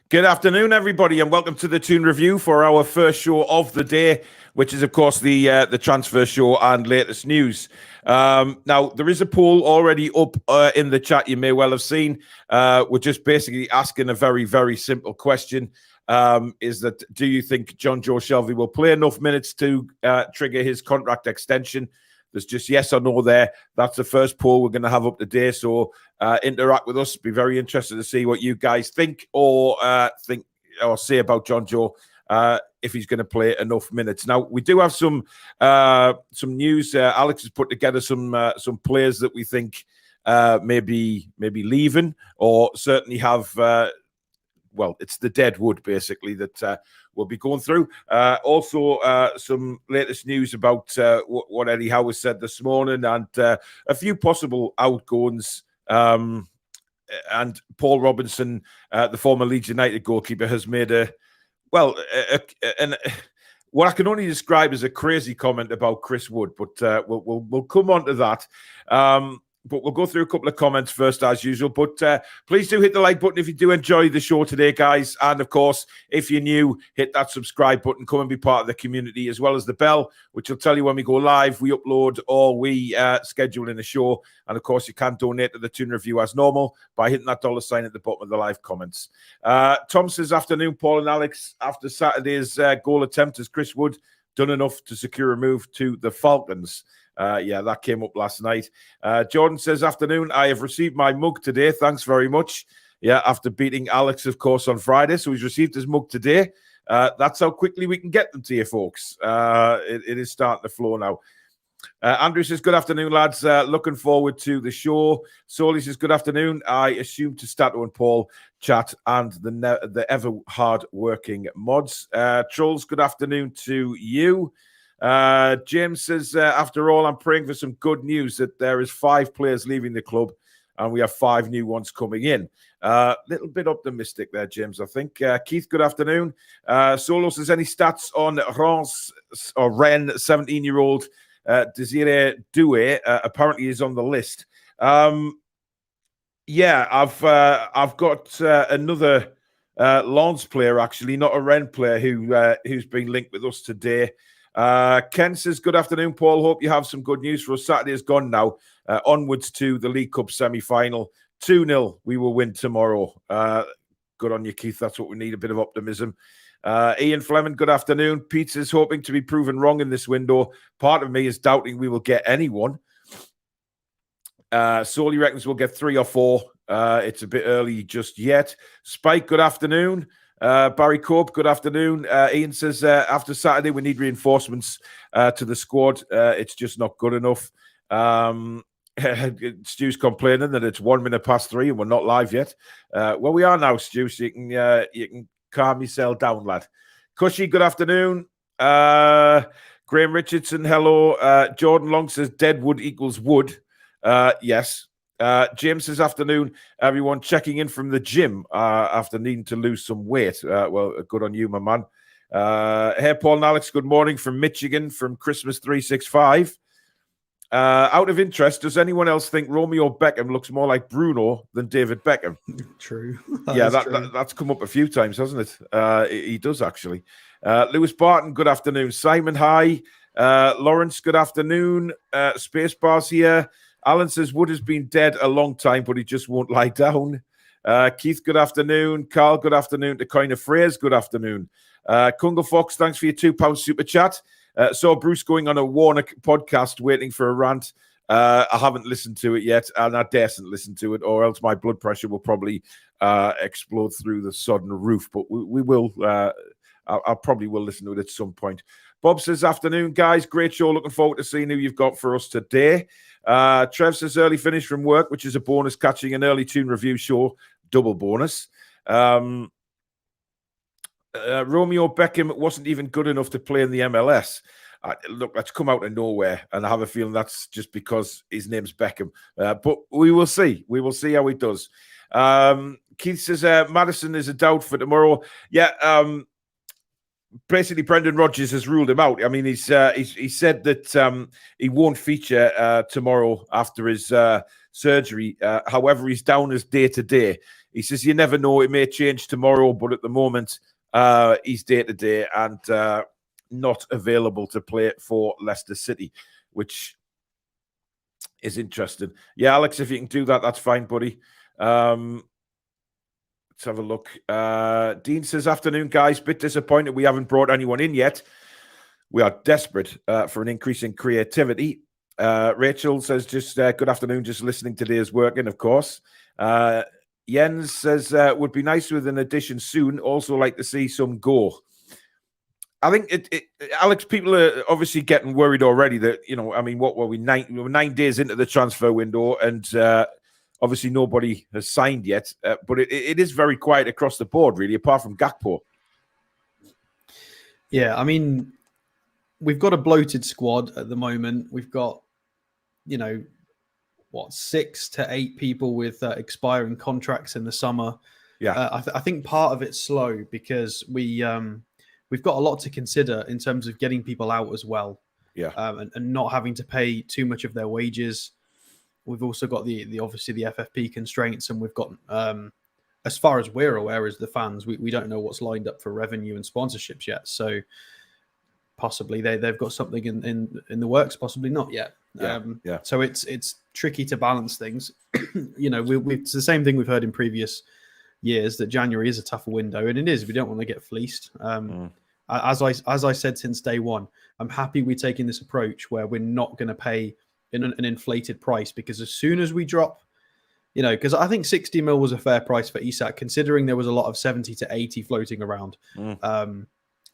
Good afternoon, everybody, and welcome to the Toon Review for our first show of the day, which is, of course, the transfer show and latest news. Now, there is a poll already up in the chat you may well have seen. We're just basically asking a very, very simple question. Is that, do you think John Joe Shelvey will play enough minutes to trigger his contract extension? There's just yes or no there. That's the first poll we're going to have up today. So interact with us. Be very interested to see what you guys think or say about John Joe if he's going to play enough minutes. Now we do have some news. Alex has put together some players that we think maybe leaving or certainly have. It's the dead wood, basically, that we'll be going through. Also, some latest news about what Eddie Howe has said this morning and a few possible outgoings. And Paul Robinson, the former Leeds United goalkeeper, has made what I can only describe as a crazy comment about Chris Wood, but we'll come on to that. But we'll go through a couple of comments first, as usual. But please do hit the like button if you do enjoy the show today, guys. And, of course, if you're new, hit that subscribe button. Come and be part of the community, as well as the bell, which will tell you when we go live, we upload, or we schedule in a show. And, of course, you can donate to the Toon Review as normal by hitting that $sign at the bottom of the live comments. Tom says, afternoon, Paul and Alex. After Saturday's goal attempt, has Chris Wood done enough to secure a move to the Falcons? That came up last night. Jordan says, afternoon, I have received my mug today. Thanks very much. Yeah, after beating Alex, of course, on Friday. So he's received his mug today. That's how quickly we can get them to you, folks. It is starting to flow now. Andrew says, good afternoon, lads. Looking forward to the show. Soli says, good afternoon. I assume to Stato and Paul chat and the ever hard-working mods. Trolls, good afternoon to you. James says, after all, I'm praying for some good news that there is 5 players leaving the club and we have 5 new ones coming in. Little bit optimistic there, James, I think. Keith, good afternoon. Solo says, any stats on Rennes 17-year-old Desiree Doué? Apparently is on the list. I've got another Lens player, actually, not a Rennes player, who's been linked with us today. Ken says, good afternoon, Paul. Hope you have some good news for us. Saturday is gone now. Onwards to the League Cup semi-final. 2-0. We will win tomorrow. Good on you, Keith. That's what we need, a bit of optimism. Ian Fleming, good afternoon. Pete is hoping to be proven wrong in this window. Part of me is doubting we will get anyone. Soli reckons we'll get 3 or 4. It's a bit early just yet. Spike, good afternoon. Barry Cope, good afternoon. Ian says, after Saturday, we need reinforcements to the squad. It's just not good enough. Stu's complaining that it's 1 minute past 3 and we're not live yet. Well, we are now, Stu, so you can calm yourself down, lad. Cushy, good afternoon. Graham Richardson, hello. Jordan Long says, dead wood equals wood. Yes. James says, afternoon, everyone checking in from the gym after needing to lose some weight. Well, good on you, my man. Hey, Paul and Alex, good morning from Michigan, from Christmas 365. Out of interest, does anyone else think Romeo Beckham looks more like Bruno than David Beckham? True. That's come up a few times, hasn't it? He does, actually. Lewis Barton, good afternoon. Simon, hi. Lawrence, good afternoon. Spacebar's here. Alan says, Wood has been dead a long time, but he just won't lie down. Keith, good afternoon. Carl, good afternoon. To Coin of Phrase, good afternoon. Kunga Fox, thanks for your £2 super chat. Saw Bruce going on a Warner podcast waiting for a rant. I haven't listened to it yet, and I daresn't listen to it, or else my blood pressure will probably explode through the sodden roof. But we will. I probably will listen to it at some point. Bob says, afternoon, guys. Great show. Looking forward to seeing who you've got for us today. Trev says, early finish from work, which is a bonus, catching an early Toon Review show. Double bonus. Romeo Beckham wasn't even good enough to play in the MLS. Look, that's come out of nowhere, and I have a feeling that's just because his name's Beckham. But we will see. We will see how he does. Keith says, Madison is a doubt for tomorrow. Yeah, basically Brendan Rodgers has ruled him out. I mean, he said that he won't feature tomorrow after his surgery. However, he's down as day-to-day. He says you never know, it may change tomorrow, but at the moment he's day-to-day and not available to play for Leicester City, which is interesting. Yeah, Alex, if you can do that, that's fine, buddy. Let's have a look. Dean says, afternoon, guys. Bit disappointed we haven't brought anyone in yet. We are desperate for an increase in creativity. Rachel says, just good afternoon. Just listening today is working, of course. Jens says, would be nice with an addition soon. Also like to see some go. I think, Alex, people are obviously getting worried already that, I mean, what were we? We were 9 days into the transfer window and obviously nobody has signed yet. But it is very quiet across the board, really, apart from Gakpo. Yeah, I mean, we've got a bloated squad at the moment. We've got, 6 to 8 people with expiring contracts in the summer. Yeah, I think part of it's slow because we've got a lot to consider in terms of getting people out as well. Yeah, and not having to pay too much of their wages. We've also got the obviously the FFP constraints, and we've got as far as we're aware as the fans, we don't know what's lined up for revenue and sponsorships yet. So possibly they've got something in the works, possibly not yet. Yeah. So it's tricky to balance things. It's the same thing we've heard in previous years, that January is a tougher window, and it is. We don't want to get fleeced. As I said since day one, I'm happy we're taking this approach where we're not going to pay an inflated price, because as soon as we drop, because I think 60 mil was a fair price for Isak, considering there was a lot of 70 to 80 floating around.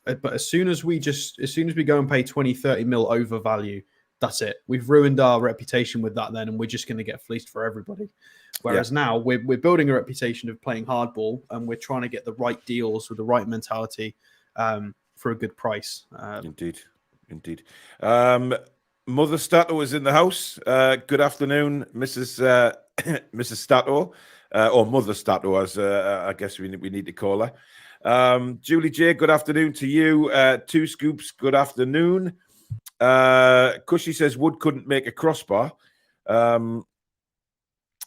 But as soon as we go and pay 20, 30 mil over value, that's it. We've ruined our reputation with that then, and we're just going to get fleeced for everybody. Whereas now we're building a reputation of playing hardball, and we're trying to get the right deals with the right mentality for a good price. Indeed. Mother Stato is in the house. Good afternoon, Mrs. Mrs. Stato, or Mother Stato, as I guess we need to call her. Julie J, good afternoon to you. Two Scoops, good afternoon. Cushy says Wood couldn't make a crossbar.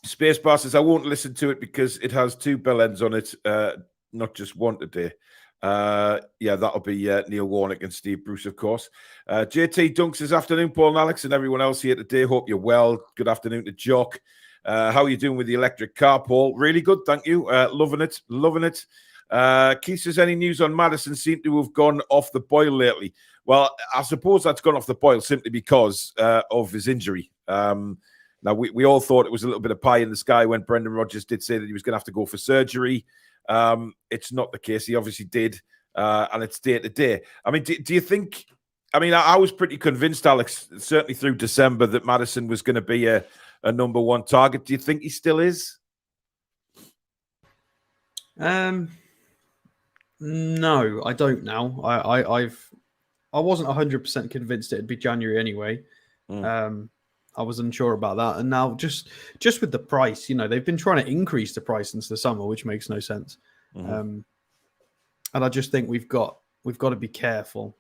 Spacebar says I won't listen to it because it has 2 bell ends on it, not just one today. That'll be Neil Warnock and Steve Bruce, of course. JT Dunk says afternoon, Paul and Alex and everyone else here today. Hope you're well. Good afternoon to Jock. How are you doing with the electric car, Paul? Really good, thank you. Loving it. Keith says, any news on Maddison? Seem to have gone off the boil lately. Well, I suppose that's gone off the boil simply because of his injury. Now, we all thought it was a little bit of pie in the sky when Brendan Rodgers did say that he was going to have to go for surgery. It's not the case. He obviously did, and it's day to day. I mean, do you think... I mean, I was pretty convinced, Alex, certainly through December, that Maddison was going to be a number one target. Do you think he still is? No, I don't now. I wasn't 100% convinced it'd be January anyway. I was unsure about that, and now just with the price, they've been trying to increase the price since the summer, which makes no sense. And I just think we've got to be careful.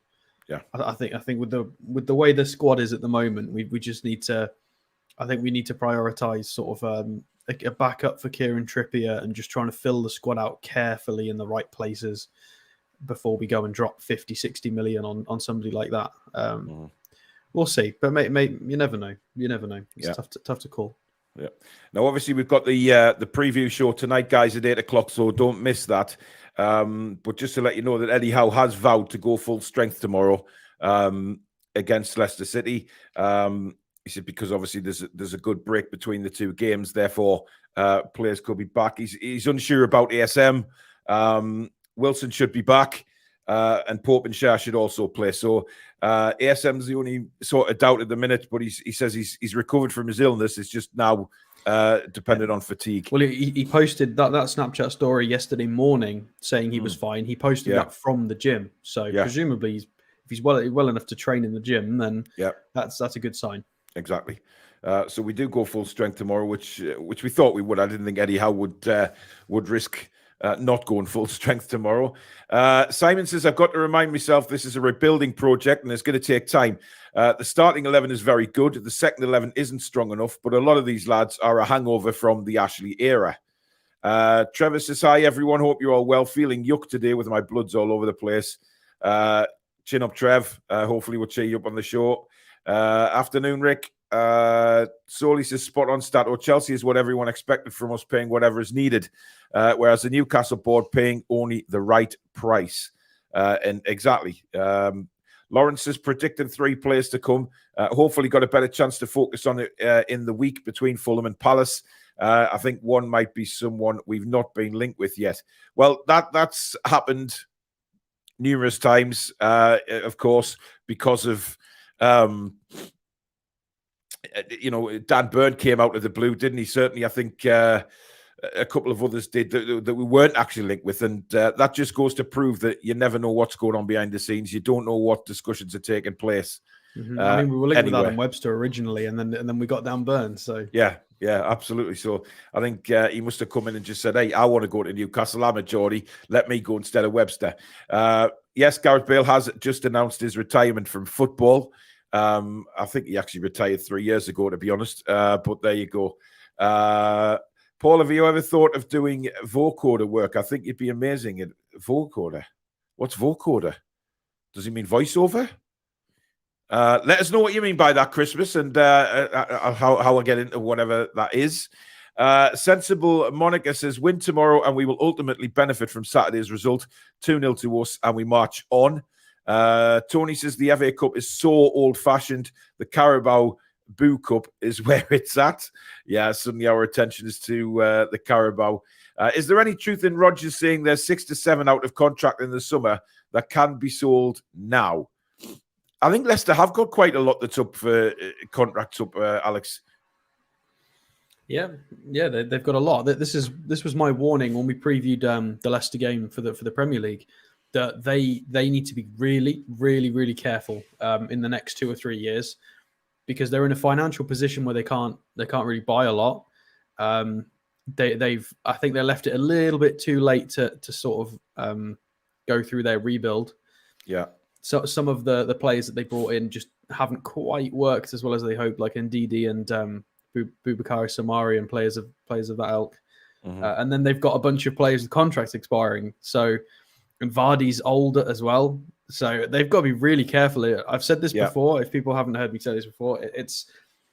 Yeah, I think with the way the squad is at the moment, we just need to. I think we need to prioritize sort of a backup for Kieran Trippier and just trying to fill the squad out carefully in the right places before we go and drop 50, 60 million on somebody like that. We'll see, but you never know. It's tough to call. Yeah. Now, obviously, we've got the preview show tonight, guys, at 8 o'clock, so don't miss that. But just to let you know that Eddie Howe has vowed to go full strength tomorrow against Leicester City. He said because obviously there's a good break between the two games, therefore players could be back. He's unsure about ASM. Wilson should be back, and Pope and Shah should also play. So ASM's the only sort of doubt at the minute, but he says he's recovered from his illness. It's just now dependent on fatigue. Well, he posted that Snapchat story yesterday morning saying he was fine. He posted that from the gym, so presumably if he's well enough to train in the gym, then that's a good sign. Exactly. So we do go full strength tomorrow, which we thought we would. I didn't think Eddie Howe would risk not going full strength tomorrow. Simon says, I've got to remind myself this is a rebuilding project and it's going to take time. The starting 11 is very good. The second 11 isn't strong enough, but a lot of these lads are a hangover from the Ashley era. Trevor says, hi, everyone. Hope you're all well. Feeling yuck today with my bloods all over the place. Chin up, Trev. Hopefully we'll cheer you up on the show. Afternoon, Rick. Solly says, spot on stat. Or Chelsea is what everyone expected from us, paying whatever is needed. Whereas the Newcastle board paying only the right price. And exactly. Lawrence is predicting 3 players to come. Hopefully got a better chance to focus on it in the week between Fulham and Palace. I think one might be someone we've not been linked with yet. Well, that's happened numerous times, of course, because of, Dan Byrne came out of the blue, didn't he? Certainly, I think a couple of others did that we weren't actually linked with. And that just goes to prove that you never know what's going on behind the scenes. You don't know what discussions are taking place. Mm-hmm. I mean, we were linked with Adam Webster originally, and then we got Dan Byrne. So yeah, absolutely. So I think he must have come in and just said, hey, I want to go to Newcastle. I'm a Geordie. Let me go instead of Webster. Yes, Gareth Bale has just announced his retirement from football. I think he actually retired 3 years ago, to be honest. But there you go. Paul, have you ever thought of doing vocoder work? I think you'd be amazing at vocoder. What's vocoder? Does he mean voiceover? Let us know what you mean by that, Christmas, and how I get into whatever that is. Sensible Monica says, win tomorrow and we will ultimately benefit from Saturday's result. 2-0 to us and we march on. Tony says, the FA Cup is so old-fashioned. The Carabao Boo Cup is where it's at. Yeah, suddenly our attention is to the Carabao. Is there any truth in Rodgers saying there's 6 to 7 out of contract in the summer that can be sold now? I think Leicester have got quite a lot that's up for contracts up, Alex. Yeah, they've got a lot. This was my warning when we previewed the Leicester game for the Premier League, that they need to be really, really, really careful in the next 2 or 3 years, because they're in a financial position where they can't really buy a lot. I think they left it a little bit too late to sort of go through their rebuild. Yeah. So some of the players that they brought in just haven't quite worked as well as they hoped, like Ndidi and Boubacar Samari and players of that ilk. Mm-hmm. And then they've got a bunch of players with contracts expiring. So, and Vardy's older as well. So they've got to be really careful. I've said this before. If people haven't heard me say this before, it's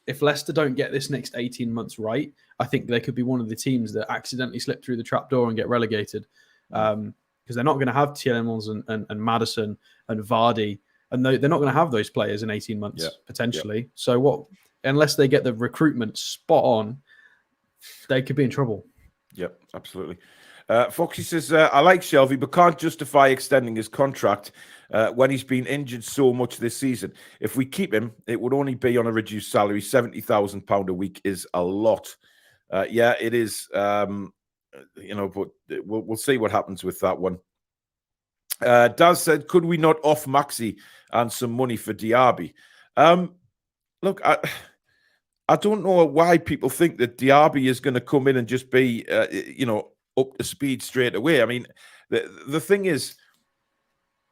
if Leicester don't get this next 18 months right, I think they could be one of the teams that accidentally slip through the trapdoor and get relegated. Because they're not going to have Tielemans and Maddison and Vardy, and they're not going to have those players in 18 months, potentially. So unless they get the recruitment spot on, they could be in trouble. Yep, absolutely. Foxy says, I like Shelby, but can't justify extending his contract when he's been injured so much this season. If we keep him, it would only be on a reduced salary. £70,000 a week is a lot. Yeah, it is. But we'll see what happens with that one. Daz said, could we not off Maxi and some money for Diaby? Look, I don't know why people think that Diaby is going to come in and just be, up to speed straight away. I mean, the thing is,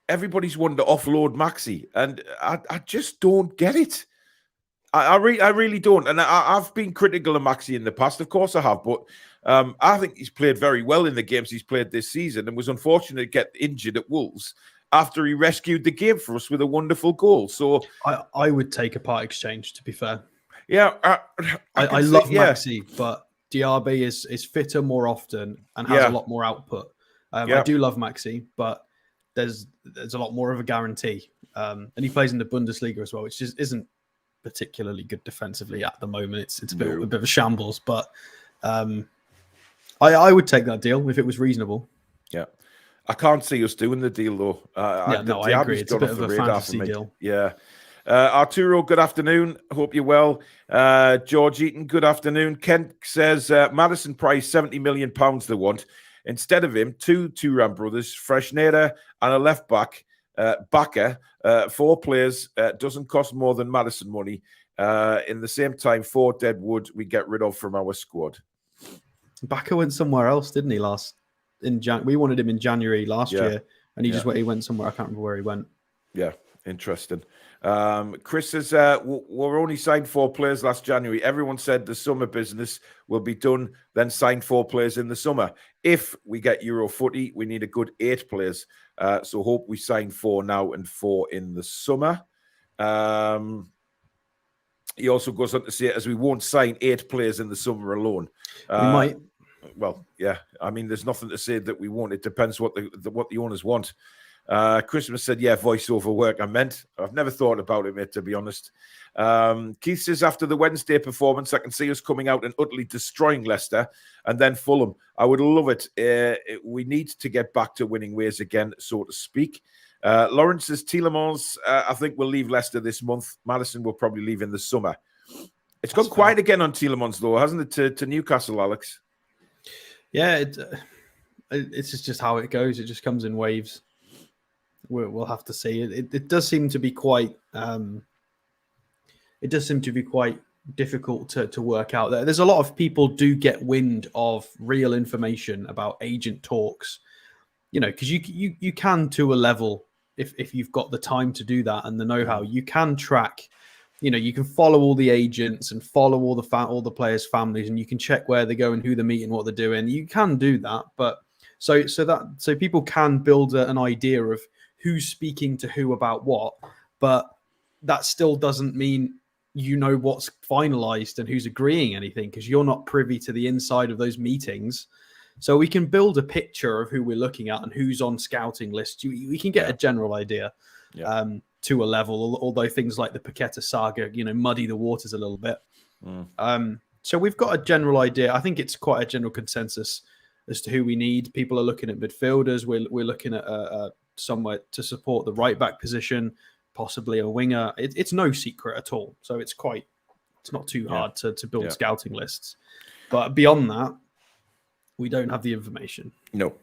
everybody's wanting to offload Maxi, and I just don't get it. I really don't. And I've been critical of Maxi in the past. Of course I have. But I think he's played very well in the games he's played this season and was unfortunate to get injured at Wolves after he rescued the game for us with a wonderful goal. So I would take a part exchange, to be fair. Yeah. I love Maxi, but Diaby is fitter more often and has a lot more output. I do love Maxi, but there's a lot more of a guarantee. And he plays in the Bundesliga as well, which just isn't particularly good defensively at the moment. It's a bit of a shambles, but I would take that deal if it was reasonable. Yeah, I can't see us doing the deal though. I agree. It's a bit of a fantasy deal. Yeah. Arturo, good afternoon. Hope you're well. George Eaton, good afternoon. Kent says Madison price £70 million they want. Instead of him, two Turan brothers, Freshneda and a left back. Backer, 4 players, doesn't cost more than Madison money. In the same time, 4 dead wood we get rid of from our squad. Backer went somewhere else, didn't he, last in we wanted him in January last year, and he went somewhere. I can't remember where he went. Yeah, interesting. Chris says, we're only signed 4 players last January. Everyone said the summer business will be done, then sign 4 players in the summer. If we get Euro footy, we need a good 8 players. So hope we sign 4 now and 4 in the summer. He also goes on to say, as we won't sign 8 players in the summer alone. We might. Well, yeah. I mean, there's nothing to say that we won't. It depends what the owners want. Christmas said, yeah, voiceover work. I've never thought about it, mate, to be honest. Keith says, after the Wednesday performance, I can see us coming out and utterly destroying Leicester and then Fulham. I would love it. We need to get back to winning ways again, so to speak. Lawrence says, Tielemans, I think we'll leave Leicester this month. Maddison will probably leave in the summer. It's gone quiet again on Tielemans, though, hasn't it, to Newcastle, Alex? Yeah, it's just how it goes. It just comes in waves. We'll have to see. It does seem to be quite. It does seem to be quite difficult to work out. There's a lot of people do get wind of real information about agent talks, because you can, to a level, if you've got the time to do that and the know-how, you can track. You can follow all the agents and follow all the players' families, and you can check where they go and who they're meeting, what they're doing. You can do that, but so people can build an idea of who's speaking to who about what, but that still doesn't mean what's finalized and who's agreeing anything, because you're not privy to the inside of those meetings. So we can build a picture of who we're looking at and who's on scouting lists. We can get a general idea to a level, although things like the Paqueta saga, muddy the waters a little bit. So we've got a general idea. I think it's quite a general consensus as to who we need. People are looking at midfielders. We're looking at somewhere to support the right back position, possibly a winger. It's no secret at all. So it's not too hard to build scouting lists. But beyond that, we don't have the information. No.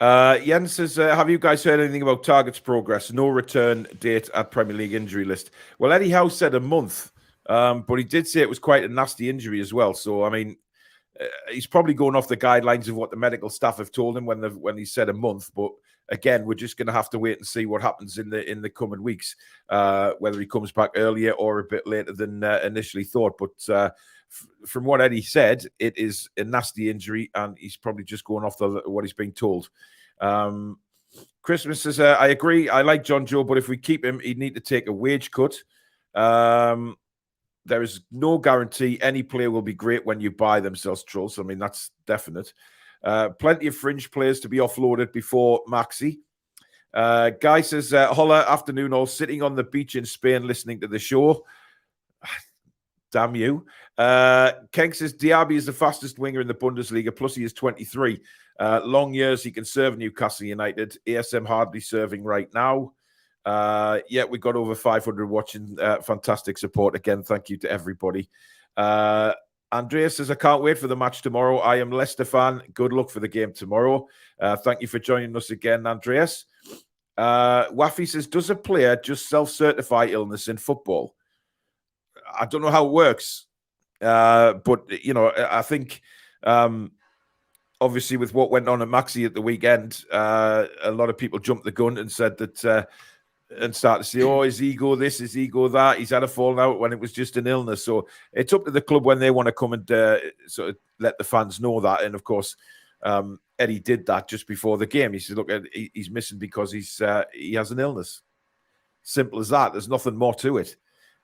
Jens says, have you guys heard anything about Target's progress? No return date at Premier League injury list. Well, Eddie Howe said a month, but he did say it was quite a nasty injury as well. So, I mean, he's probably going off the guidelines of what the medical staff have told him when he said a month. But again, we're just going to have to wait and see what happens in the coming weeks, whether he comes back earlier or a bit later than initially thought. But from what Eddie said, it is a nasty injury, and he's probably just going off what he's being told. Christmas says, I agree. I like John Joe, but if we keep him, he'd need to take a wage cut. There is no guarantee any player will be great when you buy them, says Trulls. I mean, that's definite. Plenty of fringe players to be offloaded before Maxi. Guy says, holla, afternoon all, sitting on the beach in Spain listening to the show. Damn you. Kenk says, Diaby is the fastest winger in the Bundesliga, plus he is 23. Long years he can serve Newcastle United. ASM hardly serving right now. We got over 500 watching. Fantastic support again. Thank you to everybody. Andrea says, I can't wait for the match tomorrow. I am Leicester fan. Good luck for the game tomorrow. Thank you for joining us again, Andreas. Waffy says, does a player just self-certify illness in football? I don't know how it works. But, I think obviously with what went on at Maxi at the weekend, a lot of people jumped the gun and said that and start to say, oh, his ego this, his ego that. He's had a falling out when it was just an illness. So it's up to the club when they want to come and sort of let the fans know that. And, of course, Eddie did that just before the game. He said, look, he's missing because he has an illness. Simple as that. There's nothing more to it.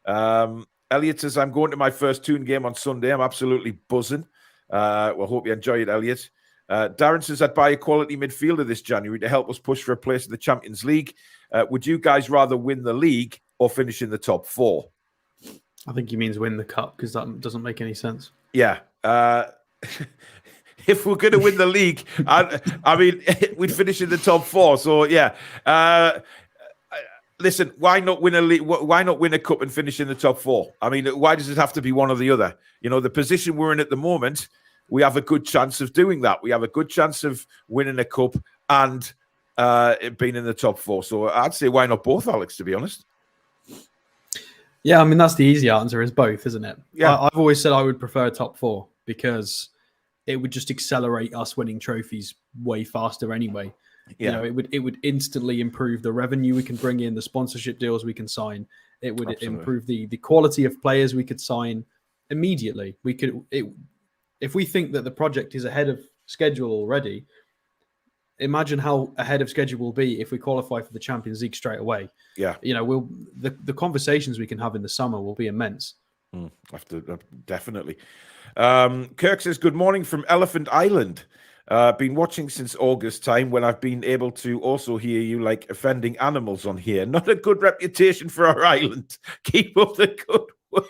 Elliot says, I'm going to my first Toon game on Sunday. I'm absolutely buzzing. Well, hope you enjoy it, Elliot. Darren says, I'd buy a quality midfielder this January to help us push for a place in the Champions League. Would you guys rather win the league or finish in the top 4? I think he means win the cup, because that doesn't make any sense. Yeah. If we're going to win the league, I mean, we'd finish in the top 4. So, yeah. Listen, why not win a league? Why not win a cup and finish in the top 4? I mean, why does it have to be one or the other? The position we're in at the moment, we have a good chance of doing that. We have a good chance of winning a cup and being in the top 4. So I'd say why not both, Alex, to be honest. Yeah, I mean, that's the easy answer, is both, isn't it? Yeah. I've always said I would prefer top 4 because it would just accelerate us winning trophies way faster anyway. Yeah. You know, it would instantly improve the revenue we can bring in, the sponsorship deals we can sign. It would improve the quality of players we could sign immediately. If we think that the project is ahead of schedule already, imagine how ahead of schedule we'll be if we qualify for the Champions League straight away. Yeah. You know, the conversations we can have in the summer will be immense. Definitely. Kirk says, good morning from Elephant Island. Been watching since August time when I've been able to also hear you like offending animals on here. Not a good reputation for our island. Keep up the good work.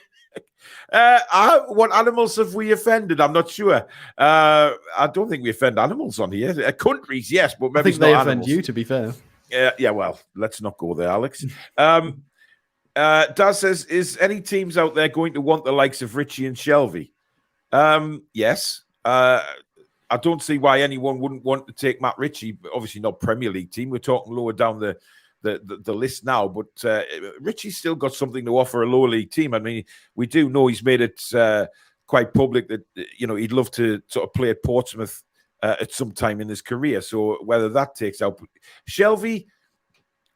What animals have we offended? I'm not sure. I don't think we offend animals on here. Countries, yes, but maybe I think not they animals. offend you, to be fair. Yeah, well, let's not go there, Alex. Daz says, is any teams out there going to want the likes of Richie and Shelvey? Yes. I don't see why anyone wouldn't want to take Matt Ritchie. Obviously not Premier League team. We're talking lower down the list now, but Ritchie's still got something to offer a lower league team. I mean, we do know he's made it quite public that, you know, he'd love to sort of play at Portsmouth at some time in his career. So whether that takes out Shelvey,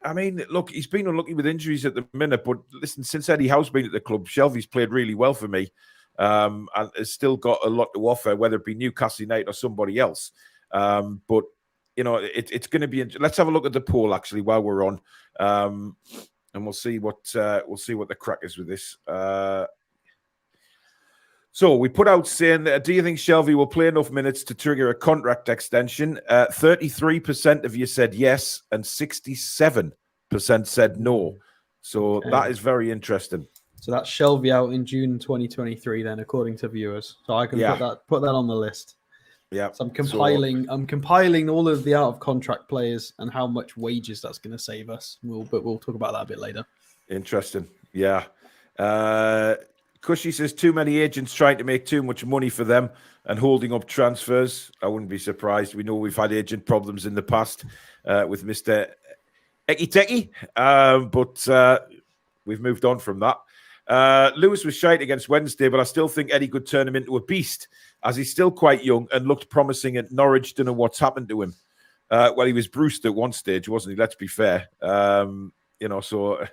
I mean, look, he's been unlucky with injuries at the minute, but listen, since Eddie Howe's been at the club, Shelvey's played really well for me. And has still got a lot to offer, whether it be Newcastle United or somebody else. But you know, it's going to be. Let's have a look at the poll actually while we're on, and we'll see what the crack is with this. So we put out saying that, do you think Shelvey will play enough minutes to trigger a contract extension? 33% of you said yes, and 67% said no. So that is very interesting. So that's Shelvey out in June 2023, then, according to viewers. So I can put that on the list. Yeah. So I'm compiling all of the out of contract players and how much wages that's going to save us. But we'll talk about that a bit later. Interesting. Yeah. Cushy says too many agents trying to make too much money for them and holding up transfers. I wouldn't be surprised. We know we've had agent problems in the past with Mr. Eki Teki, but we've moved on from that. Lewis was shite against Wednesday, but I still think Eddie could turn him into a beast, as he's still quite young and looked promising at Norwich. Don't know what's happened to him. Well, he was bruised at one stage, wasn't he? Let's be fair. You know, so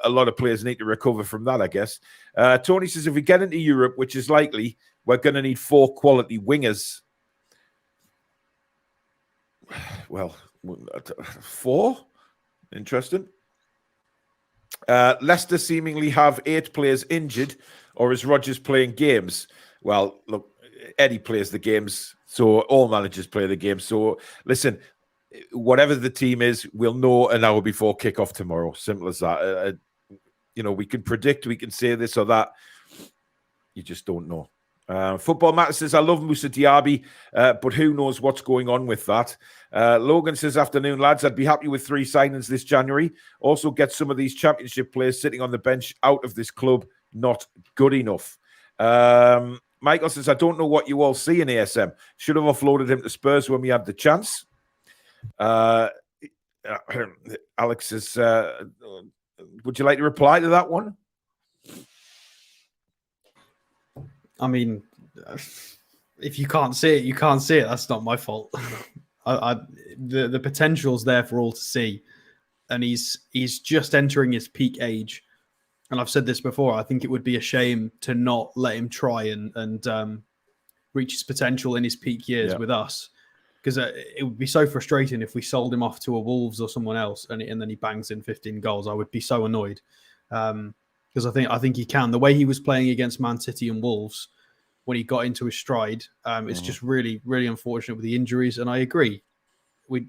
a lot of players need to recover from that, I guess. Tony says, if we get into Europe, which is likely, we're going to need 4 quality wingers. Well, 4? Interesting. Leicester seemingly have 8 players injured, or is Rodgers playing games? Well, look, Eddie plays the games, so all managers play the games. So listen, whatever the team is, we'll know an hour before kickoff tomorrow. Simple as that. You know, we can predict, we can say this or that. You just don't know. Football Matter says, I love Moussa Diaby, but who knows what's going on with that. Logan says, afternoon, lads. I'd be happy with 3 signings this January. Also get some of these championship players sitting on the bench out of this club. Not good enough. Michael says, I don't know what you all see in ASM. Should have offloaded him to Spurs when we had the chance. Alex says, would you like to reply to that one? I mean, if you can't see it, you can't see it. That's not my fault. The potential's there for all to see, and he's just entering his peak age. And I've said this before. I think it would be a shame to not let him try and reach his potential in his peak years with us, because it would be so frustrating if we sold him off to a Wolves or someone else, and then he bangs in 15 goals. I would be so annoyed. Because I think he can. The way he was playing against Man City and Wolves when he got into his stride, it's just really, really unfortunate with the injuries. And I agree, we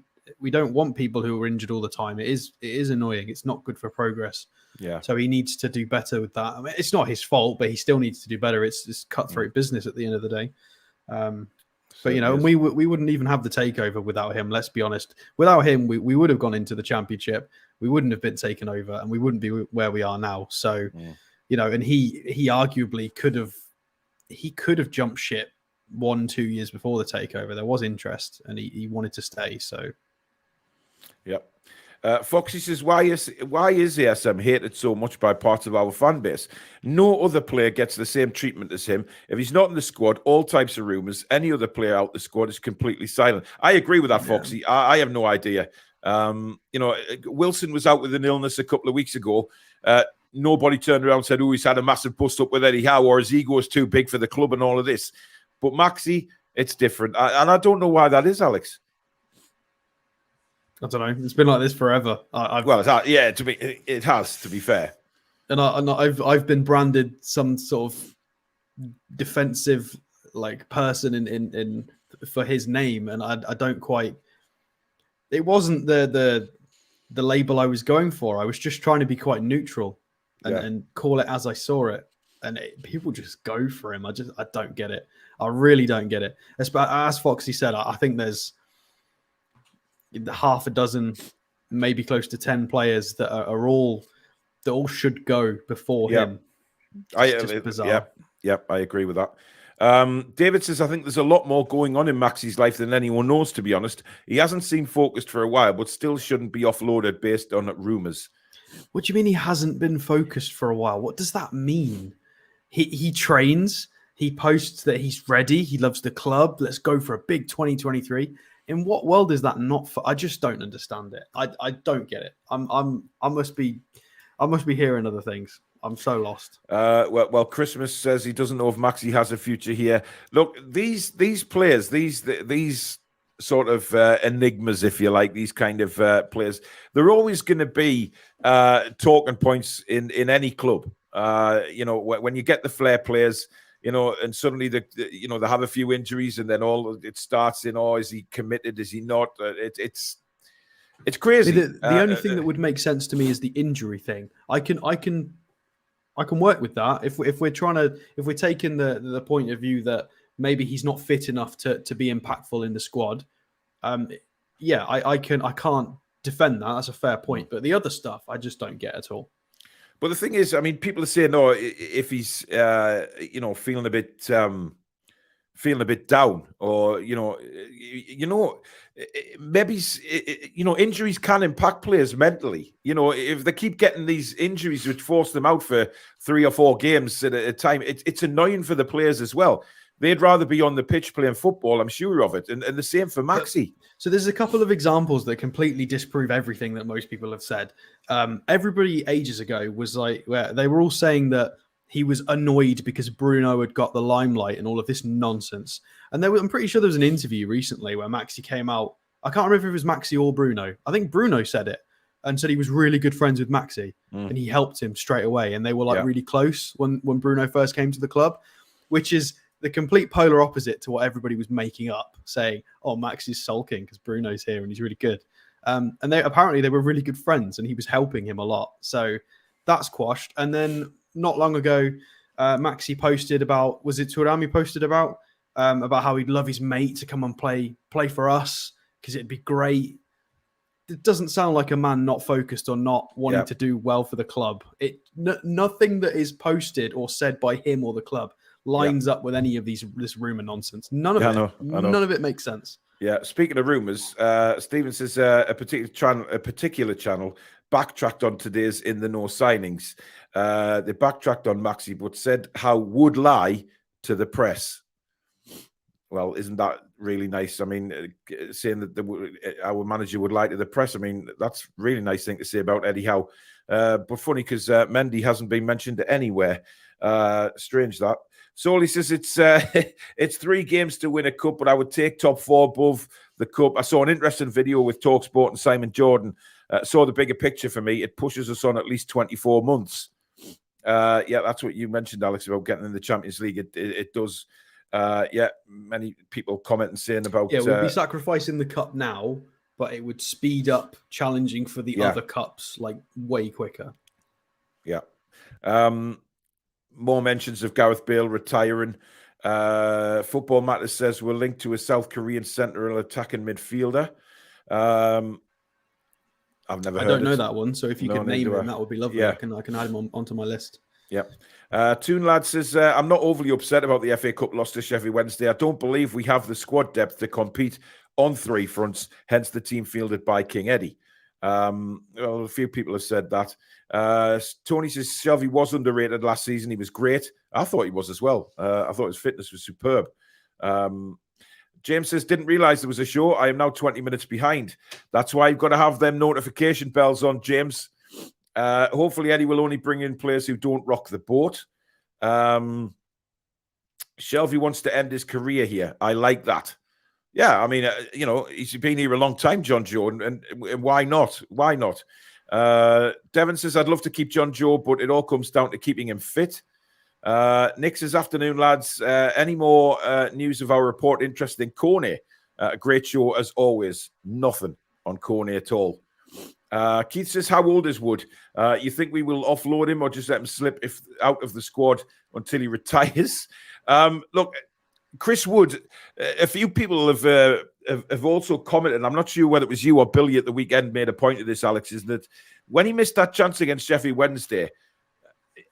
don't want people who are injured all the time. It is annoying. It's not good for progress. Yeah. So he needs to do better with that. I mean, it's not his fault, but he still needs to do better. It's cutthroat business at the end of the day. But you know, and we wouldn't even have the takeover without him. Let's be honest. Without him, we would have gone into the championship. We wouldn't have been taken over, and we wouldn't be where we are now. So, you know, and he arguably could have jumped ship 1-2 years before the takeover. There was interest, and he wanted to stay. So, yep. Foxy says, why is ASM hated so much by parts of our fan base? No other player gets the same treatment as him. If he's not in the squad, all types of rumours. Any other player out the squad is completely silent. I agree with that, Foxy. I have no idea. Wilson was out with an illness a couple of weeks ago. Nobody turned around and said, he's had a massive bust up with Eddie Howe, or his ego is too big for the club and all of this. But Maxi, it's different. And I don't know why that is, Alex. I don't know. It's been like this forever. It has, to be fair. And I've been branded some sort of defensive person in for his name, and I don't quite. It wasn't the label I was going for. I was just trying to be quite neutral and call it as I saw it. And people just go for him. I don't get it. I really don't get it. As Foxy said, I think there's half a dozen, maybe close to 10 players that are all should go before him. It's just bizarre. Yep, I agree with that. David says, I think there's a lot more going on in Maxi's life than anyone knows, to be honest. He hasn't seemed focused for a while, but still shouldn't be offloaded based on rumours. What do you mean he hasn't been focused for a while? What does that mean? He trains. He posts that he's ready. He loves the club. Let's go for a big 2023. In what world is that not for? I just don't understand it. I don't get it. I must be hearing other things. I'm so lost. Well, Christmas says he doesn't know if Maxi has a future here. Look, these players, these sort of enigmas, if you like, these kind of players, they're always going to be talking points in any club. When you get the flair players, and suddenly they have a few injuries, and then it starts in, is he committed? Is he not? It's crazy. The only thing that would make sense to me is the injury thing. I can work with that if we're taking the point of view that maybe he's not fit enough to be impactful in the squad. I can't defend that. That's a fair point. But the other stuff, I just don't get at all. But the thing is, I mean, people are saying, if he's feeling a bit down, or maybe injuries can impact players mentally. If they keep getting these injuries which force them out for 3 or 4 games at a time, it's annoying for the players as well. They'd rather be on the pitch playing football, I'm sure of it. And the same for Maxi. So there's a couple of examples that completely disprove everything that most people have said. Everybody ages ago was where they were all saying that he was annoyed because Bruno had got the limelight and all of this nonsense. And I'm pretty sure there was an interview recently where Maxi came out. I can't remember if it was Maxi or Bruno. I think Bruno said it and said he was really good friends with Maxi and he helped him straight away. And they were really close when Bruno first came to the club, which is the complete polar opposite to what everybody was making up, saying, Max is sulking because Bruno's here and he's really good. And they were really good friends and he was helping him a lot. So that's quashed. And then not long ago, Maxi posted about, was it Turami posted about how he'd love his mate to come and play for us because it'd be great. It doesn't sound like a man not focused or not wanting to do well for the club. Nothing that is posted or said by him or the club lines up with any of this rumor nonsense. None of it. None of it makes sense. Yeah. Speaking of rumors, Stephen says a particular channel backtracked on today's In the Know signings. They backtracked on Maxi, but said how would lie to the press. Well, isn't that really nice? I mean, saying that our manager would lie to the press. I mean, that's a really nice thing to say about Eddie Howe. But funny because Mendy hasn't been mentioned anywhere. Strange that. Solly says it's 3 games to win a cup, but I would take top 4 above the cup. I saw an interesting video with TalkSport and Simon Jordan. Saw the bigger picture for me. It pushes us on at least 24 months. That's what you mentioned, Alex, about getting in the Champions League. It does. Many people commenting saying about... we'd be sacrificing the cup now, but it would speed up challenging for the other cups way quicker. Yeah. More mentions of Gareth Bale retiring. Football Matters says we're linked to a South Korean central attacking midfielder. I've never heard. I don't know that one, so if you could name him, that would be lovely. Yeah. I can add him onto my list. Yep. Toon Lad says, I'm not overly upset about the FA Cup loss to Sheffield Wednesday. I don't believe we have the squad depth to compete on 3 fronts, hence the team fielded by King Eddie. Well, a few people have said that. Tony says Shelby was underrated last season. He was great. I thought he was as well. I thought his fitness was superb. James says, didn't realize there was a show. I am now 20 minutes behind. That's why you've got to have them notification bells on, James. Hopefully, Eddie will only bring in players who don't rock the boat. Shelby wants to end his career here. I like that. Yeah, I mean, he's been here a long time, John Joe, and why not? Why not? Devon says, I'd love to keep John Joe, but it all comes down to keeping him fit. Nick says, afternoon, lads. Any more news of our report interested in Kone? A great show, as always. Nothing on Kone at all. Keith says, how old is Wood? You think we will offload him or just let him slip out of the squad until he retires? Look, Chris Wood, a few people have also commented, and I'm not sure whether it was you or Billy at the weekend made a point of this, Alex, is that when he missed that chance against Sheffield Wednesday,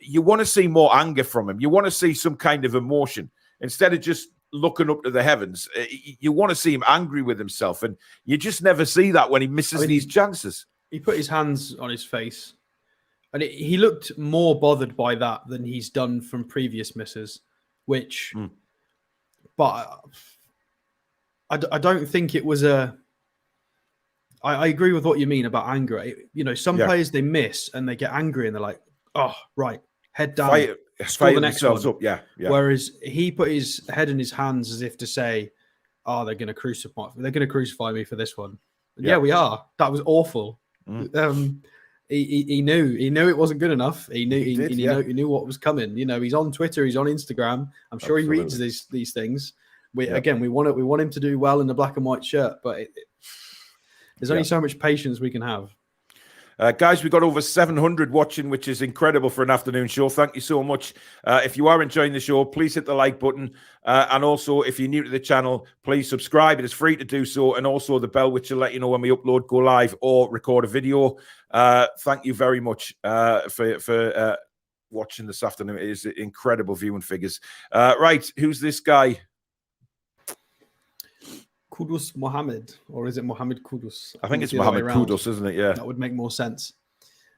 you want to see more anger from him. You want to see some kind of emotion. Instead of just looking up to the heavens, you want to see him angry with himself, and you just never see that when he misses these chances. He put his hands on his face, and he looked more bothered by that than he's done from previous misses, which... But I don't think it was I agree with what you mean about anger. Some players, they miss and they get angry and they're like, oh, right, head down. Score the next one. Up. Yeah. Whereas he put his head in his hands as if to say, oh, they're going to crucify me for this one. Yeah, we are. That was awful. He knew it wasn't good enough. He knew what was coming. He's on Twitter, he's on Instagram. I'm sure he reads these things. We want him to do well in the black and white shirt, but there's only so much patience we can have. Guys, we've got over 700 watching, which is incredible for an afternoon show. Thank you so much. If you are enjoying the show, please hit the like button. And also, if you're new to the channel, please subscribe. It is free to do so. And also the bell, which will let you know when we upload, go live, or record a video. Thank you very much for watching this afternoon. It is incredible viewing figures. Right, who's this guy? Kudus Mohammed, or is it Mohammed Kudus? I think it's Mohammed Kudus, isn't it? Yeah, that would make more sense.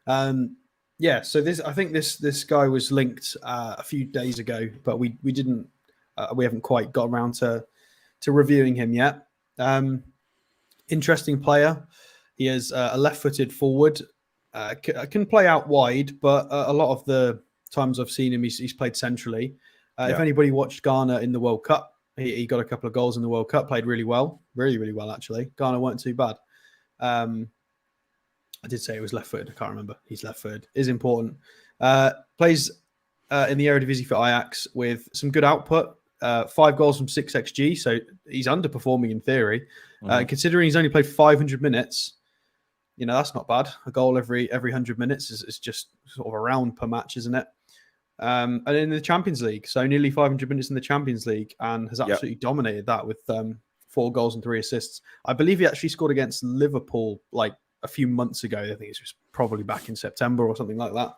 So I think this guy was linked a few days ago, but we haven't quite got around to reviewing him yet. Interesting player. He is a left-footed forward. Can play out wide, but a lot of the times I've seen him, he's played centrally. If anybody watched Ghana in the World Cup, he got a couple of goals in the World Cup, played really well, really well, actually. Ghana weren't too bad. I did say it was left-footed. I can't remember. He's left-footed. Is important. Plays in the Eredivisie for Ajax with some good output. 5 goals from 6 XG, so he's underperforming in theory. Considering he's only played 500 minutes, that's not bad. A goal every 100 minutes is just sort of a round per match, isn't it? And in the Champions League, so nearly 500 minutes in the Champions League, and has absolutely dominated that with 4 goals and 3 assists. I believe he actually scored against Liverpool like a few months ago. I think it was probably back in September or something like that.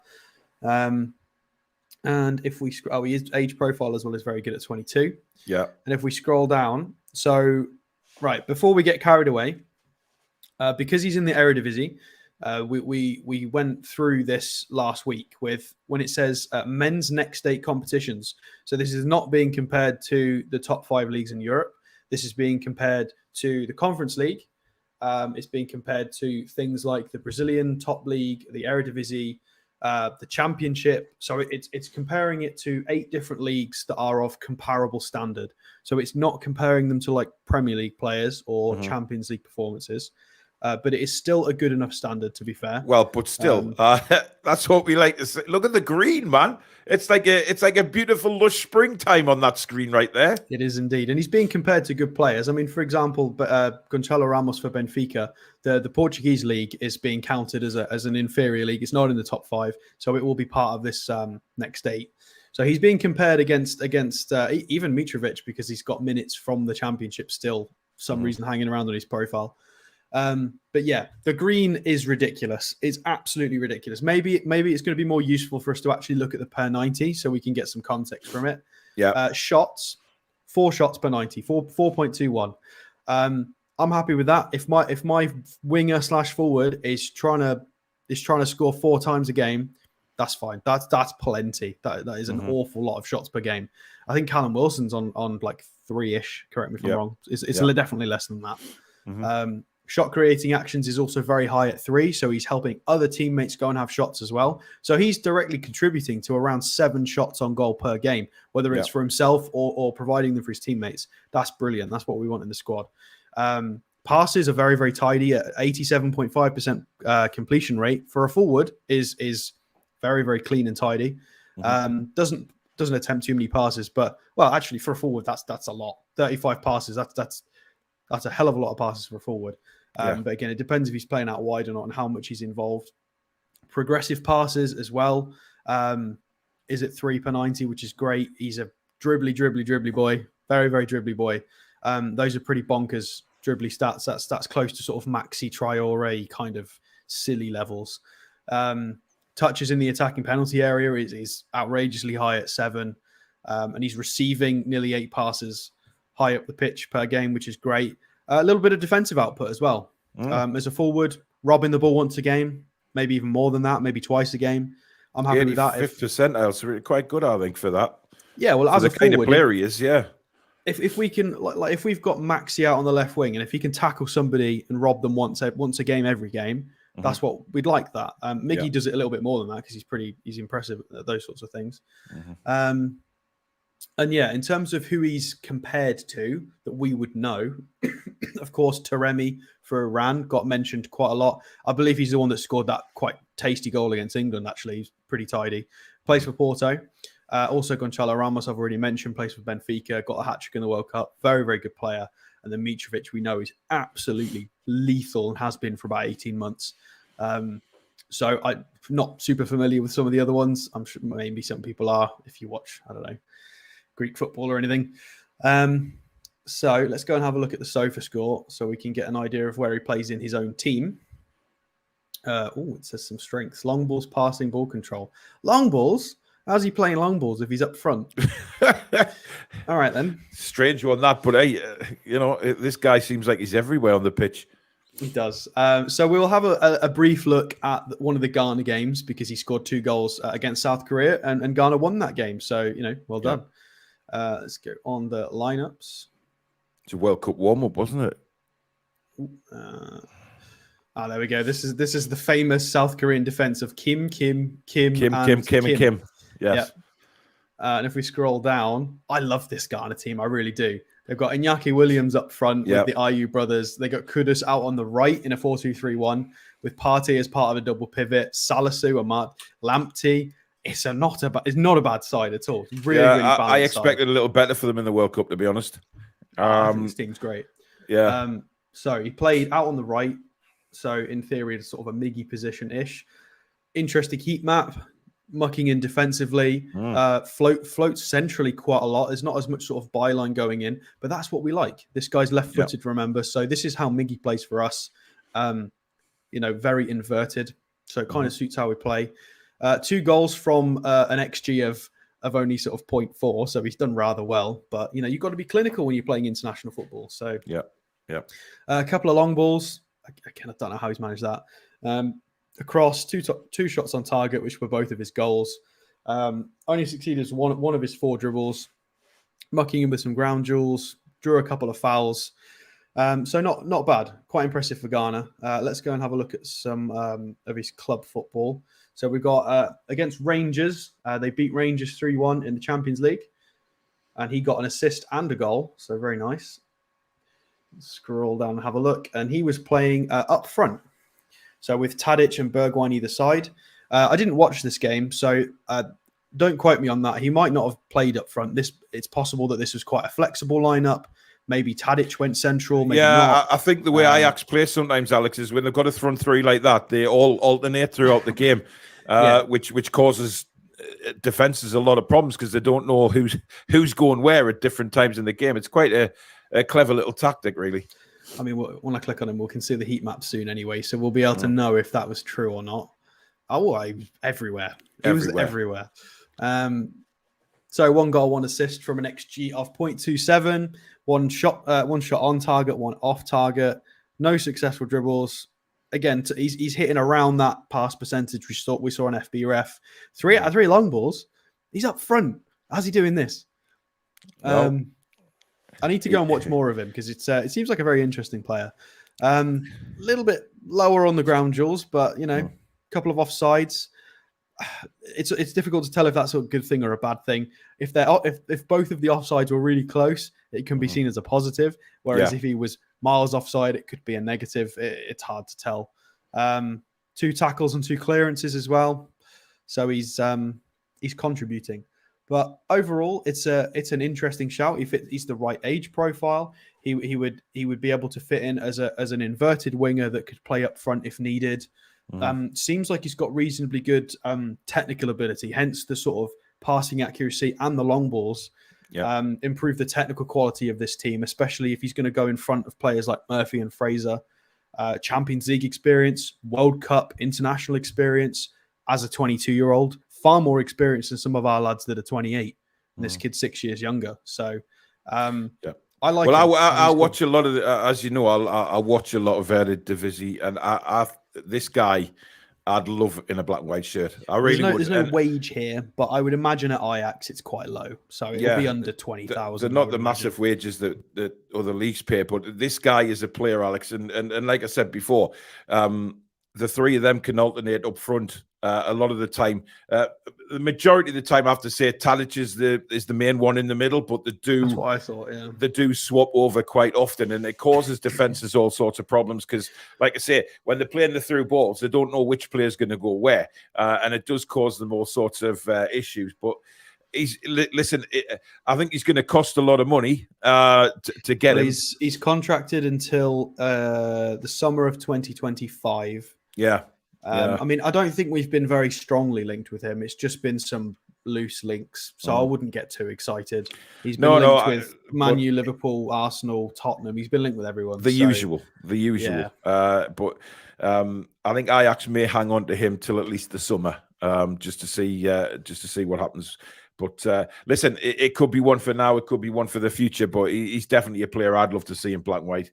And if we his age profile as well is very good at 22. Yeah. And if we scroll down, so right before we get carried away, because he's in the Eredivisie. We went through this last week with when it says men's next state competitions. So this is not being compared to the top 5 leagues in Europe. This is being compared to the Conference League. It's being compared to things like the Brazilian top league, the Eredivisie, the Championship. So it's comparing it to 8 different leagues that are of comparable standard. So it's not comparing them to like Premier League players or Champions League performances. But it is still a good enough standard, to be fair. Well, but still, that's what we like to say. Look at the green, man. It's like a beautiful, lush springtime on that screen right there. It is indeed. And he's being compared to good players. I mean, for example, Gonçalo Ramos for Benfica, the Portuguese league is being counted as an inferior league. It's not in the top 5, so it will be part of this next 8. So he's being compared against even Mitrovic because he's got minutes from the Championship still, for some reason hanging around on his profile. But yeah, the green is ridiculous. It's absolutely ridiculous. Maybe it's going to be more useful for us to actually look at the per 90 so we can get some context from it. Yeah. Shots, 4 shots per 90, 4.21. I'm happy with that. If my winger / forward is trying to score 4 times a game, that's fine. That's plenty. That is an awful lot of shots per game. I think Callum Wilson's on like 3-ish. Correct me if I'm wrong. It's definitely less than that. Shot creating actions is also very high at 3, so he's helping other teammates go and have shots as well. So he's directly contributing to around 7 shots on goal per game, whether it's for himself or providing them for his teammates. That's brilliant. That's what we want in the squad. Passes are very, very tidy at 87.5% completion rate for a forward is very, very clean and tidy. Doesn't attempt too many passes, but actually for a forward, that's a lot. 35 passes. That's a hell of a lot of passes for a forward. But again, it depends if he's playing out wide or not and how much he's involved. Progressive passes as well. Is at 3 per 90, which is great. He's a dribbly boy. Very, very dribbly boy. Those are pretty bonkers dribbly stats. That's close to sort of Maxi Traore kind of silly levels. Touches in the attacking penalty area is outrageously high at 7. And he's receiving nearly 8 passes high up the pitch per game, which is great. A little bit of defensive output as well. As a forward, robbing the ball once a game, maybe even more than that, maybe twice a game. I'm happy with that. 5th percentile, really quite good, I think, for that. Yeah, well, as a kind of player he is, If we can, like, if we've got Maxi out on the left wing, and if he can tackle somebody and rob them once a game, every game, that's what we'd like. That Miggy does it a little bit more than that because he's impressive at those sorts of things. And in terms of who he's compared to that we would know, of course, Taremi for Iran got mentioned quite a lot. I believe he's the one that scored that quite tasty goal against England, actually. He's pretty tidy. Plays for Porto. Also, Gonçalo Ramos, I've already mentioned, plays for Benfica, got a hat-trick in the World Cup. Very, very good player. And then Mitrovic, we know, is absolutely lethal and has been for about 18 months. So I'm not super familiar with some of the other ones. I'm sure maybe some people are if you watch, I don't know, Greek football or anything. So let's go and have a look at the sofa score so we can get an idea of where he plays in his own team. It says some strengths. Long balls, passing, ball control. Long balls? How's he playing long balls if he's up front? All right, then. Strange one, that. But, hey, this guy seems like he's everywhere on the pitch. He does. So we will have a brief look at one of the Ghana games because he scored 2 goals against South Korea and Ghana won that game. So, well done. Let's go on the lineups. It's a World Cup warm-up, wasn't it? There we go. This is the famous South Korean defense of Kim. Yes. And if we scroll down, I love this Ghana team. I really do. They've got Iñaki Williams up front with the Ayew brothers. They got Kudus out on the right in a 4-2-3-1 with Partey as part of a double pivot. Salisu, Ahmad, Lamptey. It's not a bad side at all. Really balanced I expected a little better for them in the World Cup, to be honest. I think this team's great. Yeah. So he played out on the right. So in theory, it's sort of a Miggy position-ish. Interesting heat map. Mucking in defensively. Floats centrally quite a lot. There's not as much sort of byline going in, but that's what we like. This guy's left-footed, remember. So this is how Miggy plays for us. Very inverted. So it kind of suits how we play. 2 goals from an XG of only sort of 0.4, so he's done rather well. But you've got to be clinical when you're playing international football. So a couple of long balls. Again, I don't know how he's managed that. Across 2 shots on target, which were both of his goals. Only succeeded one of his 4 dribbles. Mucking in with some ground duels. Drew a couple of fouls. So not bad. Quite impressive for Ghana. Let's go and have a look at some of his club football. So we've got against Rangers. They beat Rangers 3-1 in the Champions League. And he got an assist and a goal. So very nice. Scroll down and have a look. And he was playing up front. So with Tadic and Bergwijn either side. I didn't watch this game, so don't quote me on that. He might not have played up front. It's possible that this was quite a flexible lineup. Maybe Tadic went central, maybe not. I think the way Ajax play sometimes, Alex, is when they've got a front 3 like that, they all alternate throughout the game, which causes defenses a lot of problems because they don't know who's going where at different times in the game. It's quite a clever little tactic, really. I mean, when I click on him, we can see the heat map soon anyway, so we'll be able to know if that was true or not. Oh, everywhere. It was everywhere. So 1 goal, 1 assist from an XG of 0.27, one shot on target, 1 off target, no successful dribbles. Again, he's hitting around that pass percentage we saw on FB Ref. 3 out of 3 long balls. He's up front. How's he doing this? No. I need to go and watch more of him because it seems like a very interesting player. A little bit lower on the ground jewels, but a couple of offsides. It's difficult to tell if that's a good thing or a bad thing. If both of the offsides were really close, it can be seen as a positive. Whereas if he was miles offside, it could be a negative. It's hard to tell. 2 tackles and 2 clearances as well. So he's contributing. But overall, it's an interesting shout. He's the right age profile. He would be able to fit in as an inverted winger that could play up front if needed. Seems like he's got reasonably good technical ability, hence the sort of passing accuracy and the long balls. Improve the technical quality of this team, especially if he's going to go in front of players like Murphy and Fraser. Champions League experience, World Cup, international experience as a 22-year-old, far more experience than some of our lads that are 28. And this kid's 6 years younger. So I like. Well, I watch a lot of, as you know, I watch a lot of Eredivisie, and this guy, I'd love in a black and white shirt. I really would. There's no wage here, but I would imagine at Ajax it's quite low, so it'll be under 20,000. They're not the massive wages that other leagues pay, but this guy is a player, Alex, and like I said before, the 3 of them can alternate up front a lot of the time. The majority of the time, I have to say, Tadic is the main one in the middle, but that's what I thought. Yeah, they do swap over quite often, and it causes defenses all sorts of problems because, like I say, when they're playing the through balls, they don't know which player is going to go where, and it does cause them all sorts of issues. But I think he's going to cost a lot of money to get him. He's contracted until the summer of 2025. Yeah. I mean, I don't think we've been very strongly linked with him. It's just been some loose links, so I wouldn't get too excited. He's been linked with Man U, Liverpool, Arsenal, Tottenham. He's been linked with everyone. The usual. Yeah. But I think Ajax may hang on to him till at least the summer, just to see what happens. But listen, it could be one for now. It could be one for the future. But he's definitely a player I'd love to see in black and white.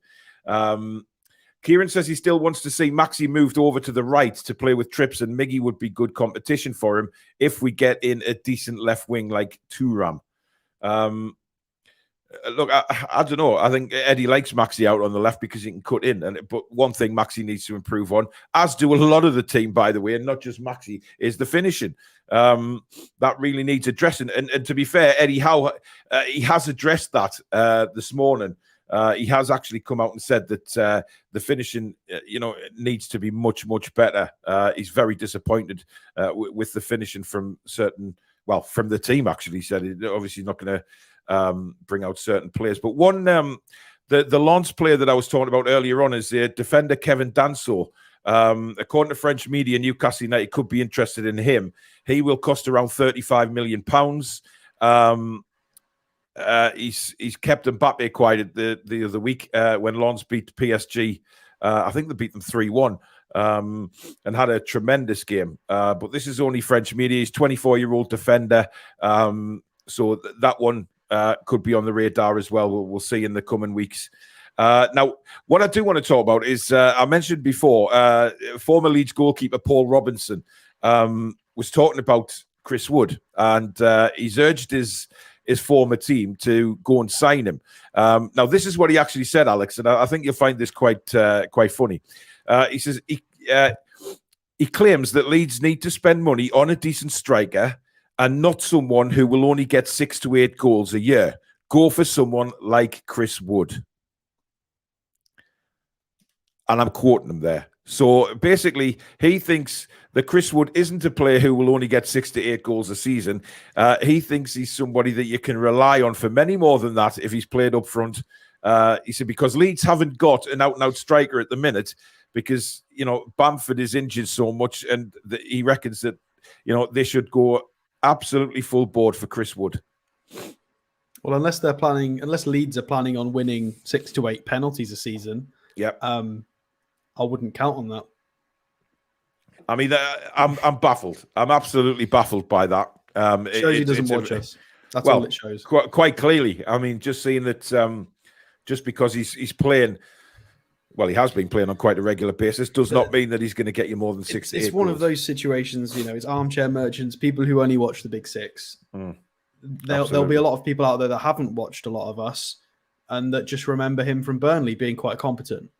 Kieran says he still wants to see Maxi moved over to the right to play with Trips, and Miggy would be good competition for him if we get in a decent left wing like Thuram. Look, I don't know. I think Eddie likes Maxi out on the left because he can cut in. But one thing Maxi needs to improve on, as do a lot of the team, by the way, and not just Maxi, is the finishing. That really needs addressing. And to be fair, Eddie Howe, he has addressed that this morning. He has actually come out and said that the finishing, needs to be much, much better. He's very disappointed with the finishing from the team, actually. He said he's obviously not going to bring out certain players. But one, the Lens player that I was talking about earlier on is the defender Kevin Danso. According to French media, Newcastle United could be interested in him. He will cost around £35 million. He's kept Mbappe quiet the other week when Lens beat PSG. I think they beat them 3-1 and had a tremendous game. But this is only French media. He's 24-year-old defender. So that one could be on the radar as well. We'll see in the coming weeks. Now, what I do want to talk about is, I mentioned before, former Leeds goalkeeper Paul Robinson was talking about Chris Wood, and he's urged his former team to go and sign him. Now, this is what he actually said, Alex, and I think you'll find this quite funny. He says he claims that Leeds need to spend money on a decent striker and not someone who will only get 6 to 8 goals a year. Go for someone like Chris Wood. And I'm quoting him there. So basically, he thinks that Chris Wood isn't a player who will only get 6 to 8 goals a season. He thinks he's somebody that you can rely on for many more than that if he's played up front. He said because Leeds haven't got an out-and-out striker at the minute because, Bamford is injured so much, and he reckons that, they should go absolutely full board for Chris Wood. Well, unless Leeds are planning on winning 6 to 8 penalties a season, I wouldn't count on that. I mean, I'm baffled. I'm absolutely baffled by that. Shows he doesn't watch us. That's all it shows. Quite clearly. I mean, just seeing that just because he's playing, well, he has been playing on quite a regular basis, does not mean that he's going to get you more than 6 to 8 It's one goals. of those situations, it's armchair merchants, people who only watch the Big Six. There'll be a lot of people out there that haven't watched a lot of us and that just remember him from Burnley being quite competent.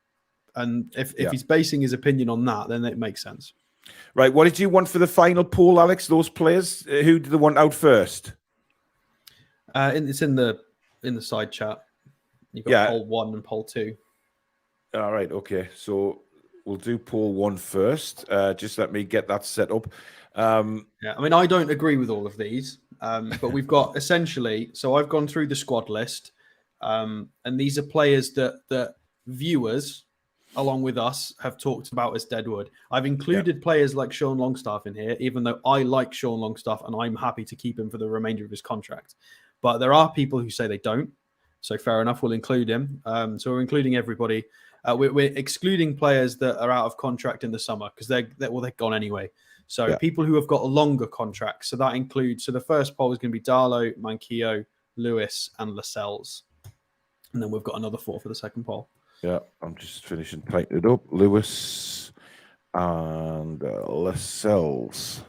And if he's basing his opinion on that, then it makes sense. Right. What did you want for the final poll, Alex? Those players? Who did they want out first? It's in the side chat. You've got poll 1 and poll 2. All right. Okay. So we'll do poll 1 first. Just let me get that set up. I mean, I don't agree with all of these, but we've got essentially. So I've gone through the squad list, and these are players that viewers, along with us, have talked about as deadwood. I've included players like Sean Longstaff in here, even though I like Sean Longstaff and I'm happy to keep him for the remainder of his contract. But there are people who say they don't. So fair enough, we'll include him. So we're including everybody. We're excluding players that are out of contract in the summer because they're gone anyway. So people who have got a longer contract. So that includes, the first poll is going to be Darlow, Manquillo, Lewis, and Lascelles. And then we've got another 4 for the second poll. Yeah, I'm just finishing typing it up. Lewis and Lascelles.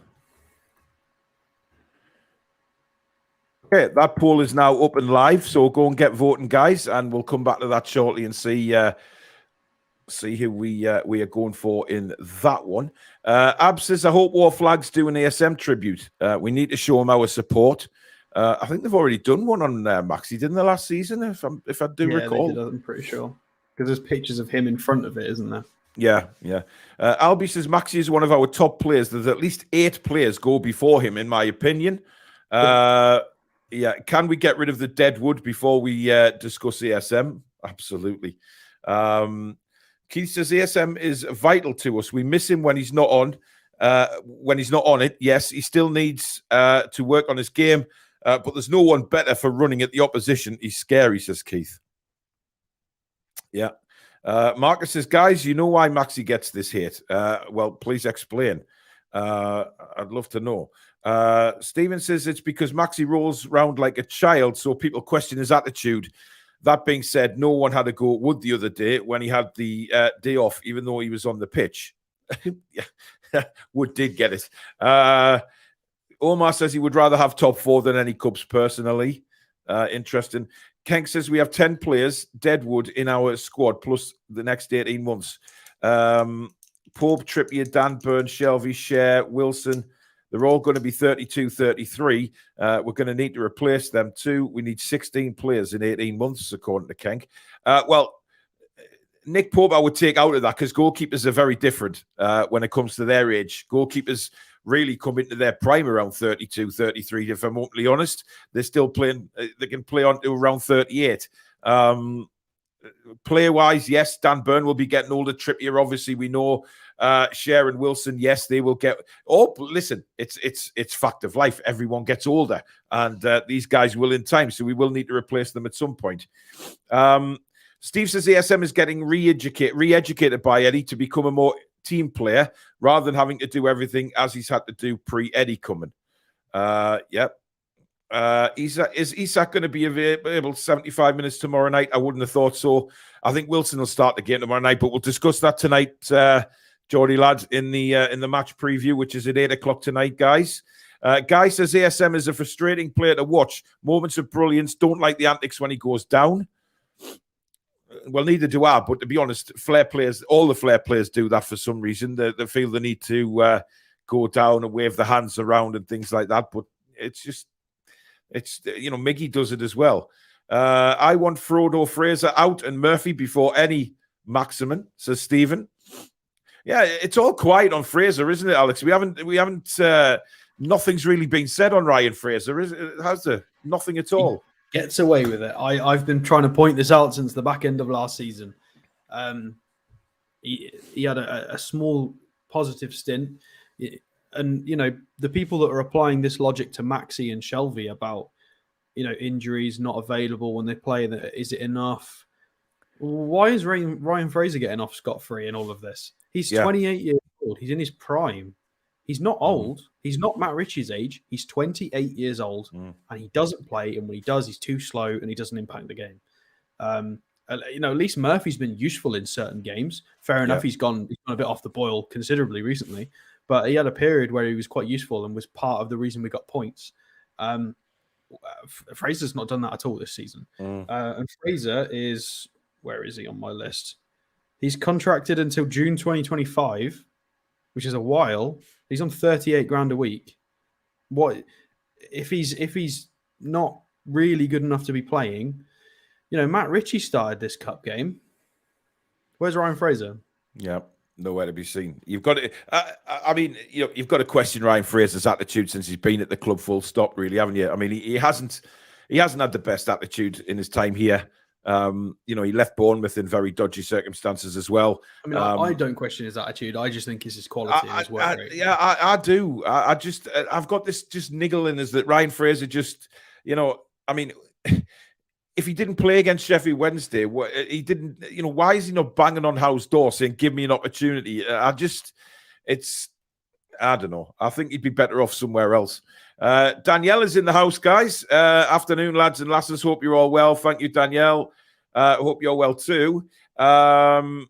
Okay, that poll is now up and live, so go and get voting, guys, and we'll come back to that shortly and see who we are going for in that one. Ab says, I hope War Flags do an ASM tribute. We need to show them our support. I think they've already done one on Maxi, didn't they, last season, if I do recall? They did, I'm pretty sure. Because there's pictures of him in front of it, isn't there? Yeah. Albie says, Maxi is one of our top players. There's at least 8 players go before him, in my opinion. Can we get rid of the deadwood before we discuss ASM? Absolutely. Keith says ASM is vital to us. We miss him when he's not on. When he's not on it, yes, he still needs to work on his game, but there's no one better for running at the opposition. He's scary, says Keith. Yeah. Marcus says, guys, you know why Maxi gets this hate? Well, please explain. I'd love to know. Stephen says it's because Maxi rolls around like a child, so people question his attitude. That being said, no one had a go at Wood the other day when he had the day off, even though he was on the pitch. Wood did get it. Omar says he would rather have top 4 than any Cubs personally. Interesting. Kenk says we have 10 players, deadwood, in our squad, plus the next 18 months. Pope, Trippier, Dan Burn, Shelby, Cher, Wilson. They're all going to be 32, 33. We're going to need to replace them too. We need 16 players in 18 months, according to Kenk. Well, Nick Pope I would take out of that because goalkeepers are very different when it comes to their age. Goalkeepers really come into their prime around 32, 33, if I'm totally honest. They're still playing, they can play on to around 38. Player-wise, yes, Dan Burn will be getting older. Trippier, obviously, we know. Cher and Wilson, yes, they will get... Oh, listen, it's fact of life. Everyone gets older, and these guys will in time, so we will need to replace them at some point. Steve says ASM is getting re-educated by Eddie to become a more team player rather than having to do everything as he's had to do pre-Eddie coming. Yep. Is Isak going to be available 75 minutes tomorrow night? I wouldn't have thought so. I think Wilson will start the game tomorrow night, but we'll discuss that tonight, Geordie lad, in the match preview, which is at 8 o'clock tonight, guys. Guy says ASM is a frustrating player to watch. Moments of brilliance. Don't like the antics when he goes down. Well, neither do I, but to be honest, flair players, all the flair players do that for some reason. They feel the need to go down and wave the hands around and things like that, but it's Miggy does it as well. I want Frodo Fraser out and Murphy before any Maximin, says Stephen. Yeah, it's all quiet on Fraser, isn't it, Alex? We haven't. Nothing's really been said on Ryan Fraser, has there? Nothing at all. Gets away with it. I've been trying to point this out since the back end of last season. He had a small positive stint, and the people that are applying this logic to Maxi and Shelby about injuries not available when they play, is it enough? Why is Ryan Fraser getting off scot-free in all of this? He's 28 years old. He's in his prime. He's not old. He's not Matt Ritchie's age. He's 28 years old, and he doesn't play. And when he does, he's too slow, and he doesn't impact the game. At least Murphy's been useful in certain games. Fair enough, he's gone a bit off the boil considerably recently, but he had a period where he was quite useful and was part of the reason we got points. Fraser's not done that at all this season. And Fraser is, where is he on my list? He's contracted until June 2025, which is a while. He's on 38 grand a week. What if he's not really good enough to be playing? Matt Ritchie started this cup game. Where's Ryan Fraser? Yeah, nowhere to be seen. You've got to, you've got to question Ryan Fraser's attitude since he's been at the club. Full stop, really, haven't you? I mean, he hasn't had the best attitude in his time here. He left Bournemouth in very dodgy circumstances as well. I mean, I don't question his attitude. I just think it's his quality as well. I do. I've got this just niggling is that Ryan Fraser just, if he didn't play against Sheffield Wednesday, he didn't, why is he not banging on Howe's door saying, give me an opportunity? I don't know. I think he'd be better off somewhere else. Danielle is in the house, guys. Afternoon, lads and lasses. Hope you're all well. Thank you, Danielle. Hope you're well too. Liam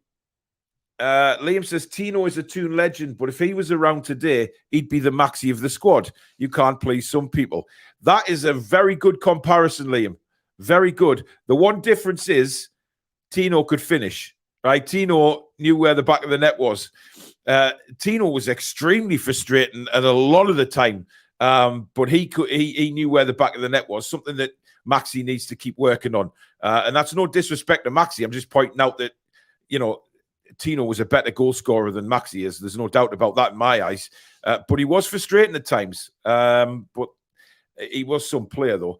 says, Tino is a Toon legend, but if he was around today, he'd be the Maxi of the squad. You can't please some people. That is a very good comparison, Liam. Very good. The one difference is Tino could finish, right? Tino knew where the back of the net was. Tino was extremely frustrating at a lot of the time, but he knew where the back of the net was, something that Maxi needs to keep working on. And that's no disrespect to Maxi. I'm just pointing out that, Tino was a better goal scorer than Maxi is. There's no doubt about that in my eyes. But he was frustrating at times. But he was some player, though.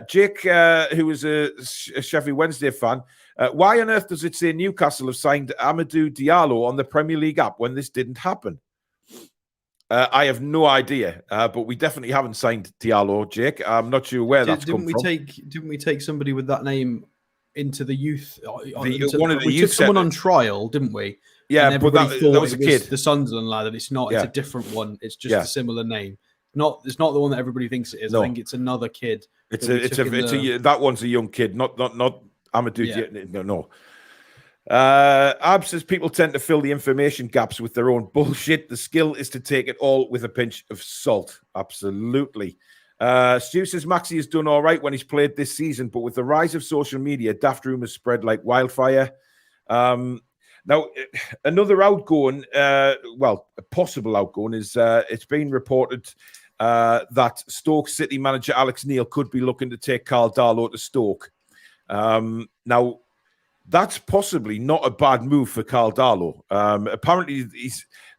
Jake, who is a Sheffield Wednesday fan, why on earth does it say Newcastle have signed Amadou Diallo on the Premier League app when this didn't happen? I have no idea, but we definitely haven't signed Diallo, Jake. I'm not sure where that's come from. Didn't we take somebody with that name into the youth? We took someone on trial, didn't we? Yeah, but that was a kid. The Sunderland lad, and it's not. It's a different one. It's just a similar name. It's not the one that everybody thinks it is. No. I think it's another kid. That one's a young kid, not Amadou. Yeah. No. Ab says people tend to fill the information gaps with their own bullshit. The skill is to take it all with a pinch of salt. Absolutely. Stu says Maxi has done all right when he's played this season, but with the rise of social media, daft rumours spread like wildfire. Now, another outgoing, a possible outgoing is it's been reported that Stoke City manager Alex Neil could be looking to take Carl Darlow to Stoke. Now, that's possibly not a bad move for Carl Darlow. Apparently,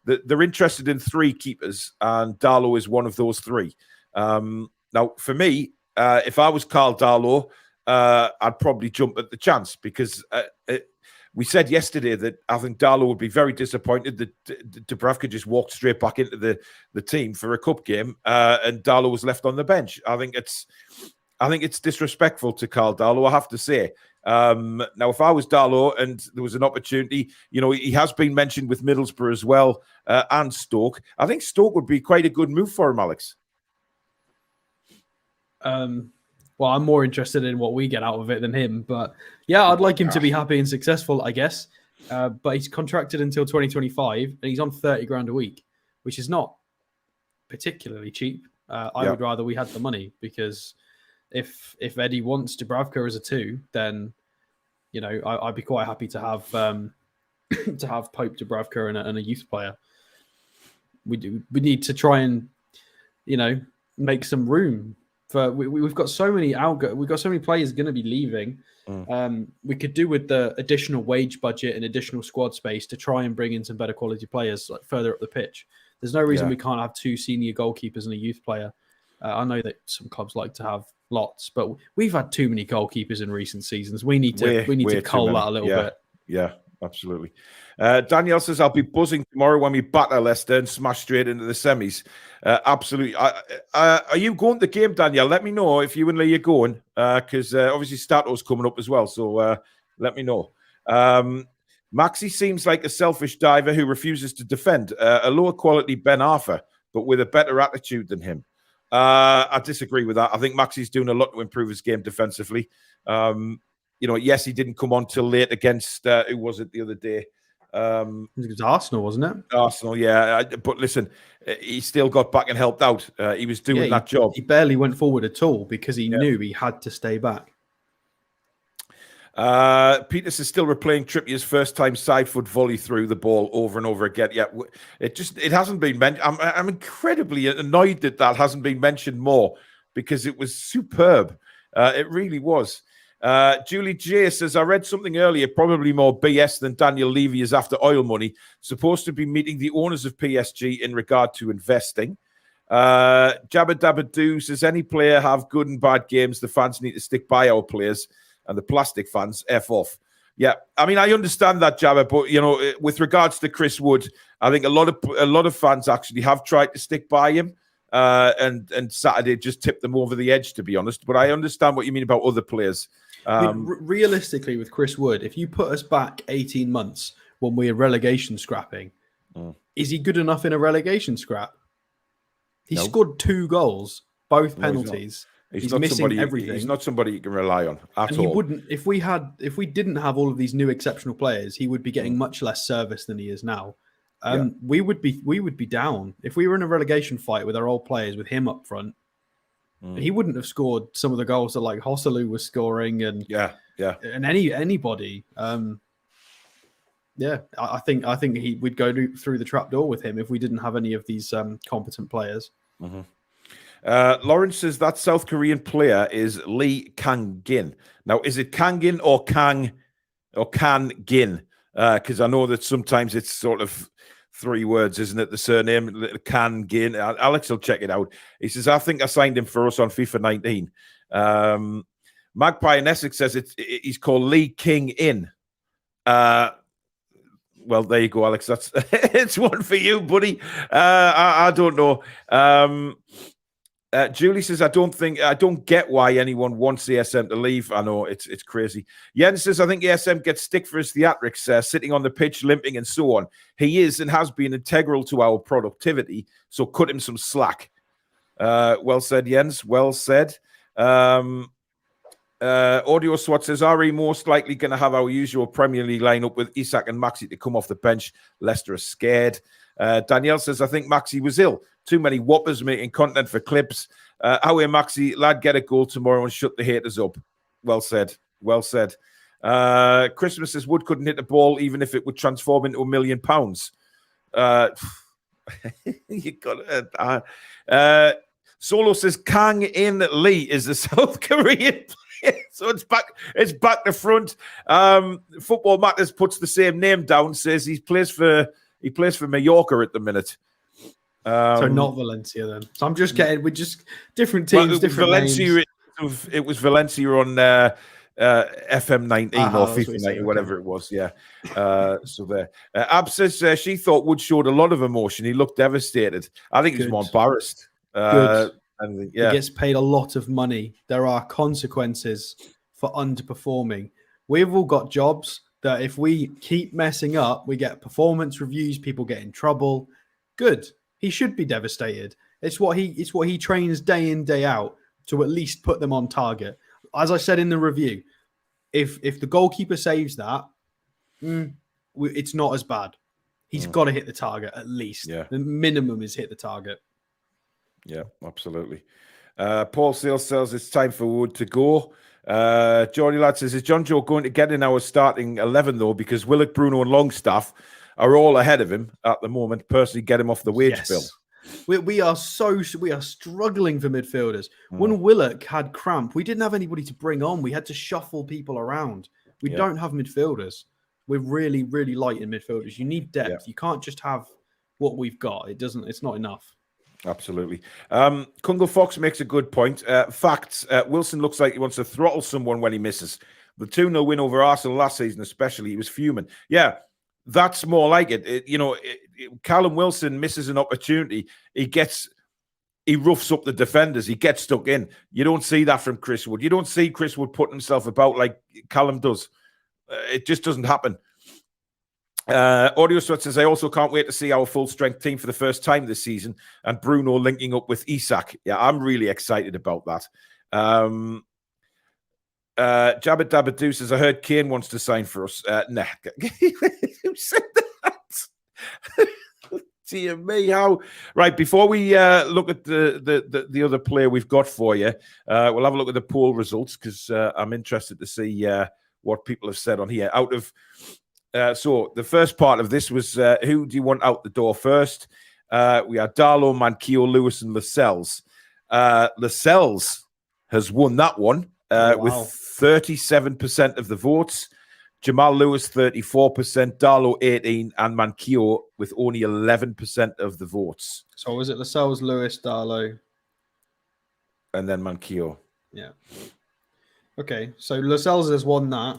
they're interested in 3 keepers, and Darlow is one of those 3. Now, for me, if I was Carl Darlow, I'd probably jump at the chance because we said yesterday that I think Darlow would be very disappointed that Dubravka just walked straight back into the team for a cup game and Darlow was left on the bench. I think it's disrespectful to Carl Darlow, I have to say. Now, if I was Darlow and there was an opportunity, he has been mentioned with Middlesbrough as well and Stoke. I think Stoke would be quite a good move for him, Alex. Well, I'm more interested in what we get out of it than him. But yeah, I'd like him to be happy and successful, I guess. But he's contracted until 2025 and he's on 30 grand a week, which is not particularly cheap. I would rather we had the money because if Eddie wants Dubravka as a 2, then, I'd be quite happy to have Pope, Dubravka and a youth player. We need to try and, make some room. We've got so many we've got so many players going to be leaving. We could do with the additional wage budget and additional squad space to try and bring in some better quality players like further up the pitch. There's no reason we can't have 2 senior goalkeepers and a youth player. I know that some clubs like to have lots, but we've had too many goalkeepers in recent seasons. We need to cull that a little bit. Yeah, absolutely. Danielle says, I'll be buzzing tomorrow when we batter Leicester and smash straight into the semis. Absolutely. Are you going to the game, Danielle? Let me know if you and Lee are going, because obviously Stato's coming up as well, so let me know. Maxi seems like a selfish diver who refuses to defend. A lower quality Ben Arthur. but with a better attitude than him. I disagree with that. I think Maxi's doing a lot to improve his game defensively. Yes, he didn't come on till late against who was it the other day? It was Arsenal, wasn't it? Arsenal, yeah. But listen, he still got back and helped out. He was doing that job. He barely went forward at all because he knew he had to stay back. Peters is still replaying Trippier's first time side foot volley through the ball over and over again. Yeah, it hasn't been mentioned. I'm incredibly annoyed that hasn't been mentioned more because it was superb. It really was. Julie J says, I read something earlier, probably more BS than Daniel Levy is after oil money, supposed to be meeting the owners of PSG in regard to investing. Jabba Dabba Doo says, any player have good and bad games. The fans need to stick by our players, and the plastic fans F off. Yeah, I mean, I understand that, Jabba, but, with regards to Chris Wood, I think a lot of fans actually have tried to stick by him, and Saturday just tipped them over the edge, to be honest. But I understand what you mean about other players. Realistically, with Chris Wood, if you put us back 18 months when we're relegation scrapping, is he good enough in a relegation scrap? He scored 2 goals, both penalties. He's missing everything. He's not somebody you can rely on at all. He wouldn't. If we didn't have all of these new exceptional players, he would be getting much less service than he is now. We would be down if we were in a relegation fight with our old players with him up front. He wouldn't have scored some of the goals that like Hosselu was scoring and anybody. I think we'd go through the trapdoor with him if we didn't have any of these competent players. Lawrence says that South Korean player is Lee Kang-gin. Now, is it Kang-gin or Kan-gin? Because I know that sometimes it's sort of 3 words, isn't it? The surname, Kang-gin. Alex will check it out. He says, I think I signed him for us on FIFA 19. Magpie in Essex says he's called Lee King-in. Well, there you go, Alex. That's it's one for you, buddy. I don't know. Julie says, I don't get why anyone wants ASM to leave. I know it's crazy. Jens says, I think ASM gets stick for his theatrics, sitting on the pitch, limping and so on. He is and has been integral to our productivity, so cut him some slack. Well said, Jens. Well said. Audio SWAT says, are we most likely going to have our usual Premier League lineup with Isak and Maxi to come off the bench? Leicester are scared. Danielle says, I think Maxi was ill. Too many whoppers making content for clips. How are Maxi? Lad, get a goal tomorrow and shut the haters up. Well said. Well said. Christmas says, Wood couldn't hit the ball even if it would transform into £1 million. You got it. Solo says, Kang In Lee is the South Korean player. So it's back to front. Football Matters puts the same name down, says he plays for Mallorca at the minute. So not Valencia then. So I'm just getting, we're just different teams, different Valencia, names. It was Valencia on FM 19 or FIFA 19, whatever it was. Yeah. So there. Ab says she thought Wood showed a lot of emotion. He looked devastated. I think he's more embarrassed. He gets paid a lot of money. There are consequences for underperforming. We've all got jobs that if we keep messing up, we get performance reviews, people get in trouble. Good. He should be devastated. It's what he trains day in, day out to at least put them on target. As I said in the review, if the goalkeeper saves that, it's not as bad. He's got to hit the target at least. Yeah. The minimum is hit the target. Yeah, absolutely. Paul Sales says it's time for Wood to go. Jordy Ladd says, is John Joe going to get in our starting 11 though? Because Willock, Bruno and Longstaff are all ahead of him at the moment. Personally, get him off the wage bill. We are struggling for midfielders. When Willock had cramp, we didn't have anybody to bring on. We had to shuffle people around. We don't have midfielders. We're really, really light in midfielders. You need depth. Yeah. You can't just have what we've got. It's not enough. Absolutely. Kungle Fox makes a good point. Facts. Wilson looks like he wants to throttle someone when he misses. The 2-0 win over Arsenal last season, especially, he was fuming. Yeah, that's more like it. Callum Wilson misses an opportunity. He roughs up the defenders. He gets stuck in. You don't see that from Chris Wood. You don't see Chris Wood putting himself about like Callum does. It just doesn't happen. Audio Sweat says, I also can't wait to see our full-strength team for the first time this season and Bruno linking up with Isak. Yeah, I'm really excited about that. Jabba Dabba Doo says, I heard Kane wants to sign for us. Nah. Who said that? Dear me, how? Right, before we look at the other player we've got for you, we'll have a look at the poll results because I'm interested to see what people have said on here. Out of so the first part of this was who do you want out the door first? We had Darlow, Manquillo, Lewis, and Lascelles. Lascelles has won that one with 37% of the votes. Jamal Lewis, 34%, Darlow, 18%, and Manquillo with only 11% of the votes. So was it Lascelles, Lewis, Darlow? And then Manquillo. Yeah. Okay, so Lascelles has won that.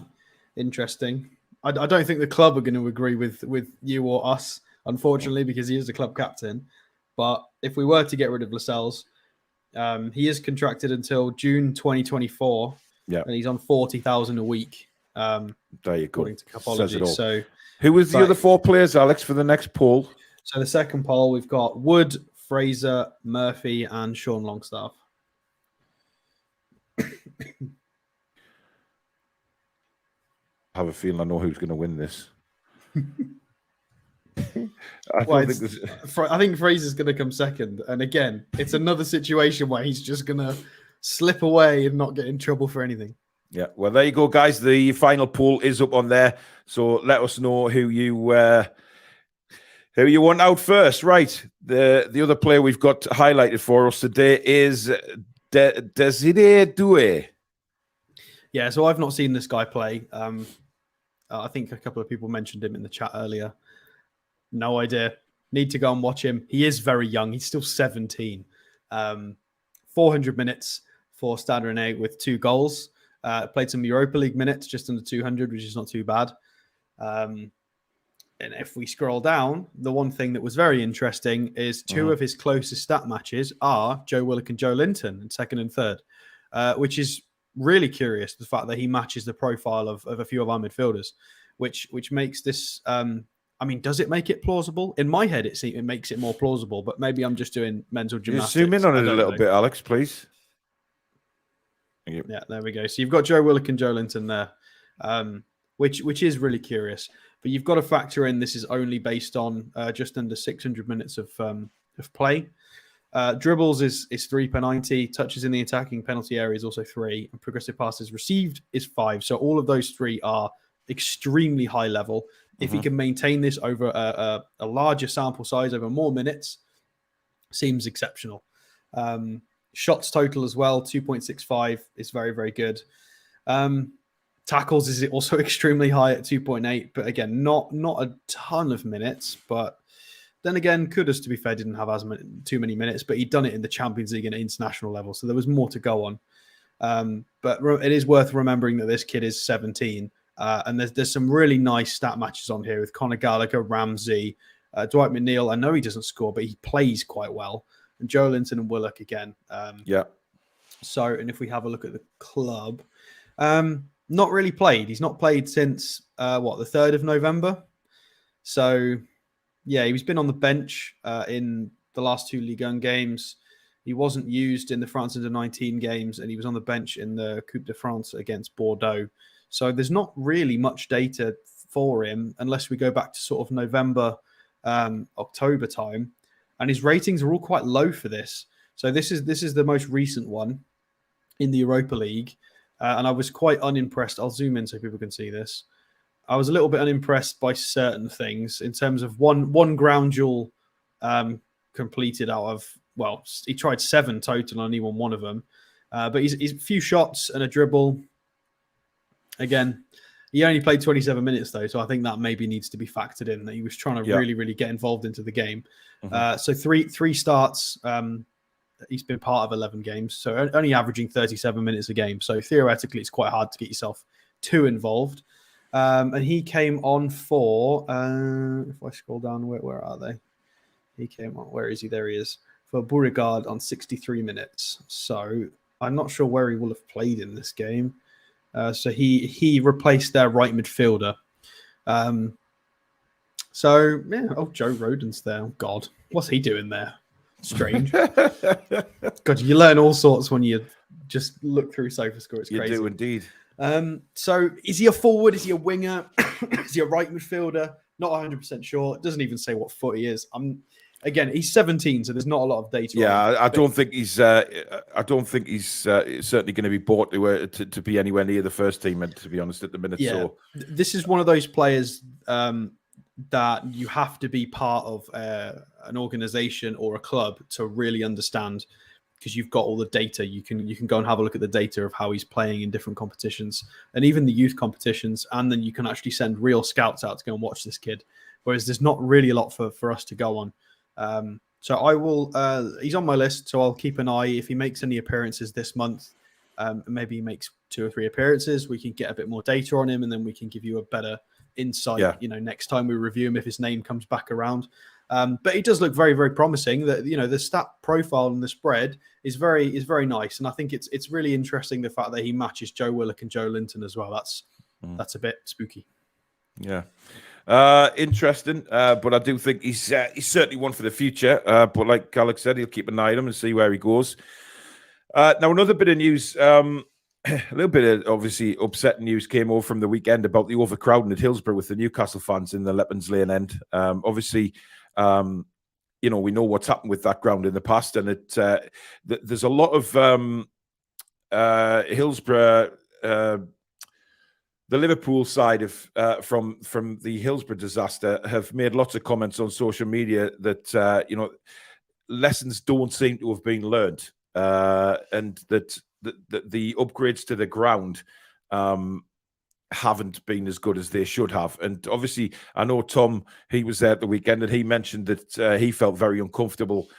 Interesting. I don't think the club are going to agree with you or us, unfortunately, because he is the club captain. But if we were to get rid of Lascelles, he is contracted until June 2024. Yeah, and he's on 40,000 a week. There you go. According to Capology. So, who was the other four players, Alex, for the next poll? So the second poll, we've got Wood, Fraser, Murphy, and Sean Longstaff. I have a feeling I know who's going to win this. I think Fraser's going to come second. And again, it's another situation where he's just going to slip away and not get in trouble for anything. Yeah, well, there you go, guys. The final poll is up on there. So let us know who you want out first. Right. The other player we've got highlighted for us today is Desiree Doué. Yeah, so I've not seen this guy play. I think a couple of people mentioned him in the chat earlier. No idea. Need to go and watch him. He is very young. He's still 17. 400 minutes for Stade Rennais with 2 goals. Played some Europa League minutes, just under 200, which is not too bad. And if we scroll down, the one thing that was very interesting is 2 of his closest stat matches are Joe Willock and Joe Linton in second and third, which is really curious, the fact that he matches the profile of a few of our midfielders, which makes this... I mean, does it make it plausible? In my head, it makes it more plausible, but maybe I'm just doing mental gymnastics. Zoom in on it a little bit, Alex, please. Yeah, there we go. So you've got Joe Willock and Joe Linton there, which is really curious. But you've got to factor in this is only based on just under 600 minutes of play. Dribbles is 3 per 90. Touches in the attacking penalty area is also 3. And progressive passes received is 5. So all of those 3 are extremely high level. If he can maintain this over a larger sample size, over more minutes, seems exceptional. Shots total as well, 2.65 is very, very good. Tackles is also extremely high at 2.8, but again, not a ton of minutes. But then again, Kudus, to be fair, didn't have too many minutes, but he'd done it in the Champions League and international level, so there was more to go on. But it is worth remembering that this kid is 17, and there's some really nice stat matches on here with Conor Gallagher, Ramsey, Dwight McNeil. I know he doesn't score, but he plays quite well. And Joe Linton and Willock again. So, and if we have a look at the club, not really played. He's not played since, the 3rd of November. So, yeah, he's been on the bench in the last 2 Ligue 1 games. He wasn't used in the France Under-19 games, and he was on the bench in the Coupe de France against Bordeaux. So there's not really much data for him unless we go back to sort of November, October time. And his ratings are all quite low for this. So this is the most recent one in the Europa League. And I was quite unimpressed. I'll zoom in so people can see this. I was a little bit unimpressed by certain things in terms of one ground duel completed out of, he tried 7 total and only won 1 of them. But he's a few shots and a dribble. Again, he only played 27 minutes, though, so I think that maybe needs to be factored in, that he was trying to really, really get involved into the game. So three starts. He's been part of 11 games, so only averaging 37 minutes a game. So theoretically, it's quite hard to get yourself too involved. And he came on for, if I scroll down, where are they? He came on, where is he? There he is. For Beauregard on 63 minutes. So I'm not sure where he will have played in this game. So he replaced their right midfielder. So yeah, Joe Rodon's there. Oh, God, what's he doing there? Strange. God, you learn all sorts when you just look through SofaScore. It's crazy. You do indeed. So is he a forward? Is he a winger? Is he a right midfielder? Not 100% sure. It doesn't even say what foot he is. Again, he's 17, so there's not a lot of data. Yeah, I don't think he's. I don't think he's certainly going to be bought to be anywhere near the first team. And to be honest, at the minute, yeah, so this is one of those players that you have to be part of an organization or a club to really understand, because you've got all the data. You can go and have a look at the data of how he's playing in different competitions and even the youth competitions, and then you can actually send real scouts out to go and watch this kid. Whereas there's not really a lot for us to go on. So I will. He's on my list, so I'll keep an eye. If he makes any appearances this month, maybe he makes 2 or 3 appearances, we can get a bit more data on him, and then we can give you a better insight. Yeah. Next time we review him, if his name comes back around. But he does look very, very promising. That the stat profile and the spread is very nice, and I think it's really interesting the fact that he matches Joe Willock and Joe Linton as well. That's a bit spooky. Yeah. Interesting, but I do think he's certainly one for the future. But like Alex said, he'll keep an eye on him and see where he goes. Now, another bit of news, a little bit of obviously upsetting news came over from the weekend about the overcrowding at Hillsborough with the Newcastle fans in the Leppens Lane end. Obviously, we know what's happened with that ground in the past, and there's a lot of Hillsborough. The Liverpool side of from the Hillsborough disaster have made lots of comments on social media that lessons don't seem to have been learned, and that the upgrades to the ground haven't been as good as they should have. And obviously, I know Tom, he was there at the weekend, and he mentioned that he felt very uncomfortable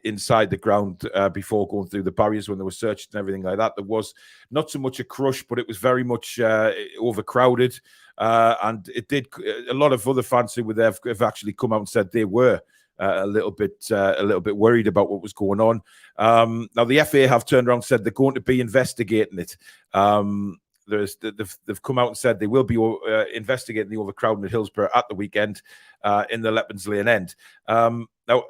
inside the ground before going through the barriers when they were searched and everything like that. There was not so much a crush, but it was very much overcrowded. And it did. A lot of other fans who were there have actually come out and said they were a little bit worried about what was going on. Now the FA have turned around and said they're going to be investigating it. They've come out and said they will be investigating the overcrowding at Hillsborough at the weekend in the Leppens Lane end. Now,